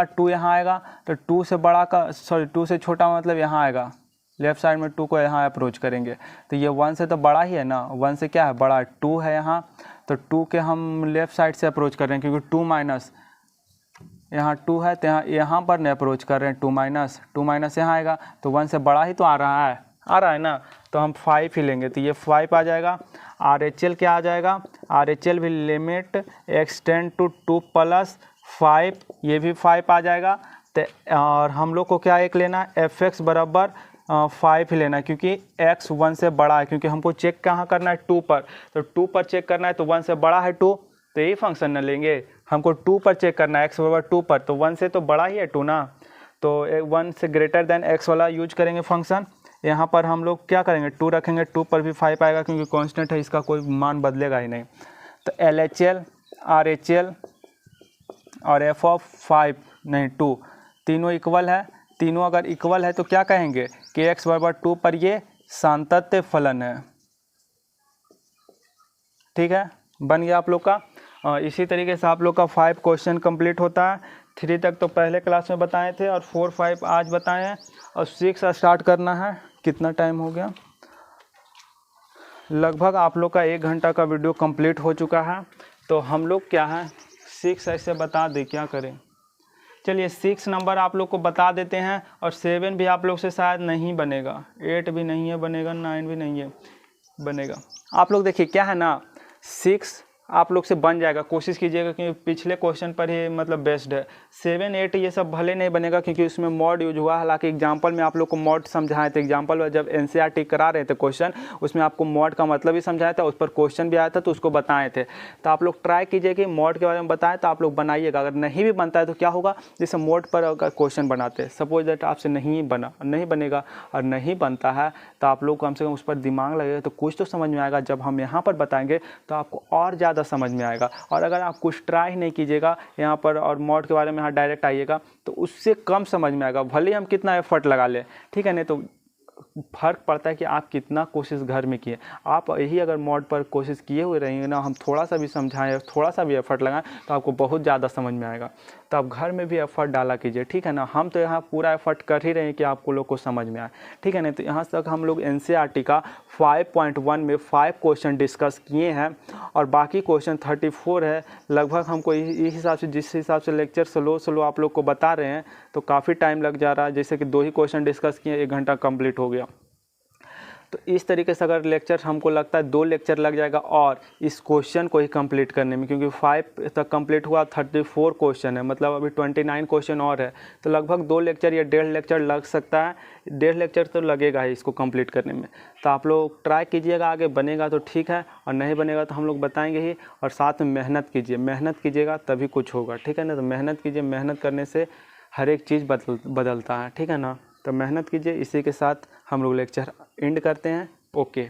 2 यहाँ आएगा, तो 2 से बड़ा का 2 से छोटा मतलब यहाँ आएगा, लेफ्ट साइड में 2 को यहाँ अप्रोच करेंगे, तो ये 1 से तो बड़ा ही है ना, 1 से क्या है बड़ा, 2 है यहाँ, तो 2 के हम लेफ्ट साइड से अप्रोच कर रहे हैं क्योंकि 2 माइनस यहाँ 2 है, तो यहाँ पर नहीं अप्रोच कर रहे हैं, 2 माइनस यहाँ आएगा, तो 1 से बड़ा ही तो आ रहा है ना, तो हम 5 ही लेंगे, तो ये 5 आ जाएगा। RHL क्या आ जाएगा, RHL भी limit x tend to 2 plus 5, ये भी 5 आ जाएगा। तो और हम लोग को क्या एक लेना है, एफ एक्स बराबर 5 ही लेना है क्योंकि x 1 से बड़ा है, क्योंकि हमको चेक कहाँ करना है 2 पर, तो 2 पर चेक करना है, तो 1 से बड़ा है 2, तो यही फंक्शन न लेंगे। हमको 2 पर चेक करना है, x बराबर 2 पर, तो 1 से तो बड़ा ही है 2 ना, तो 1 से ग्रेटर देन x वाला यूज करेंगे फंक्शन। यहाँ पर हम लोग क्या करेंगे 2 रखेंगे, 2 पर भी 5 आएगा क्योंकि कांस्टेंट है, इसका कोई मान बदलेगा ही नहीं। तो LHL RHL और f ऑफ 5 नहीं 2 तीनों इक्वल है, तीनों अगर इक्वल है तो क्या कहेंगे कि x बराबर 2 पर ये सातत्य फलन है। ठीक है, बन गया आप लोग का। इसी तरीके से आप लोग का 5 क्वेश्चन कंप्लीट होता है। 3 तक तो पहले क्लास में बताए थे और 4, 5 आज बताए हैं और 6 स्टार्ट करना है। कितना टाइम हो गया? लगभग आप लोग का 1 घंटा का वीडियो कंप्लीट हो चुका है। तो हम लोग क्या है 6 ऐसे बता दें, क्या करें? चलिए 6 नंबर आप लोग को बता देते हैं और 7 भी आप लोग से शायद नहीं बनेगा, 8 भी नहीं है बनेगा, 9 भी नहीं है बनेगा। आप लोग देखिए क्या है ना, 6 आप लोग से बन जाएगा, कोशिश कीजिएगा क्योंकि पिछले क्वेश्चन पर ही मतलब बेस्ड है। 7, 8 ये सब भले नहीं बनेगा क्योंकि उसमें मॉड यूज हुआ। हालांकि एग्जांपल में आप लोग को मॉड समझाए थे, एग्जांपल में जब एनसीईआरटी करा रहे थे क्वेश्चन, उसमें आपको मॉड का मतलब भी समझाया था, उस पर क्वेश्चन भी आया था तो उसको बताए थे। तो आप लोग ट्राई कीजिए कि मॉड के बारे में बताएं तो आप लोग बनाइएगा। अगर नहीं भी बनता है तो क्या होगा, जैसे मॉड पर अगर क्वेश्चन बनाते हैं, सपोज दैट आपसे नहीं बनेगा और नहीं बनता है तो आप लोग कम से कम उस पर दिमाग लगेगा तो कुछ तो समझ में आएगा। जब हम यहाँ पर बताएंगे तो आपको और ज़्यादा समझ में आएगा। और अगर आप कुछ ट्राई ही नहीं कीजिएगा यहाँ पर और मॉड के बारे में यहाँ डायरेक्ट आइएगा तो उससे कम समझ में आएगा, भले ही हम कितना एफर्ट लगा लें। ठीक है, नहीं तो फर्क पड़ता है कि आप कितना कोशिश घर में किए। आप यही अगर मॉड पर कोशिश किए हुए रहेंगे ना, हम थोड़ा सा भी समझाएं, थोड़ा सा भी एफर्ट लगाएं तो आपको बहुत ज़्यादा समझ में आएगा। तो आप घर में भी एफर्ट डाला कीजिए। ठीक है ना, हम तो यहाँ पूरा एफर्ट कर ही रहे हैं कि आपको लोग को समझ में आए। ठीक है ना, तो यहाँ तक हम लोग एनसीईआरटी का 5.1 में 5 क्वेश्चन डिस्कस किए हैं और बाकी क्वेश्चन 34 है। लगभग हमको इस हिसाब से, जिस हिसाब से लेक्चर स्लो आप लोग को बता रहे हैं तो काफ़ी टाइम लग जा रहा है। जैसे कि 2 ही क्वेश्चन डिस्कस किए, 1 घंटा कंप्लीट हो गया। तो इस तरीके से अगर लेक्चर हमको लगता है 2 लेक्चर लग जाएगा और इस क्वेश्चन को ही कंप्लीट करने में, क्योंकि 5 तक कंप्लीट हुआ, 34 क्वेश्चन है, मतलब अभी 29 क्वेश्चन और है। तो लगभग 2 लेक्चर या 1.5 लेक्चर लग सकता है। 1.5 लेक्चर तो लगेगा ही इसको कंप्लीट करने में। तो आप लोग ट्राई कीजिएगा, आगे बनेगा तो ठीक है और नहीं बनेगा तो हम लोग बताएंगे ही। और साथ में मेहनत कीजिए, मेहनत कीजिएगा तभी कुछ होगा। ठीक है ना, तो मेहनत कीजिए, मेहनत करने से हर एक चीज़ बदलता है। ठीक है ना, तो मेहनत कीजिए। इसी के साथ हम लोग लेक्चर एंड करते हैं। ओके।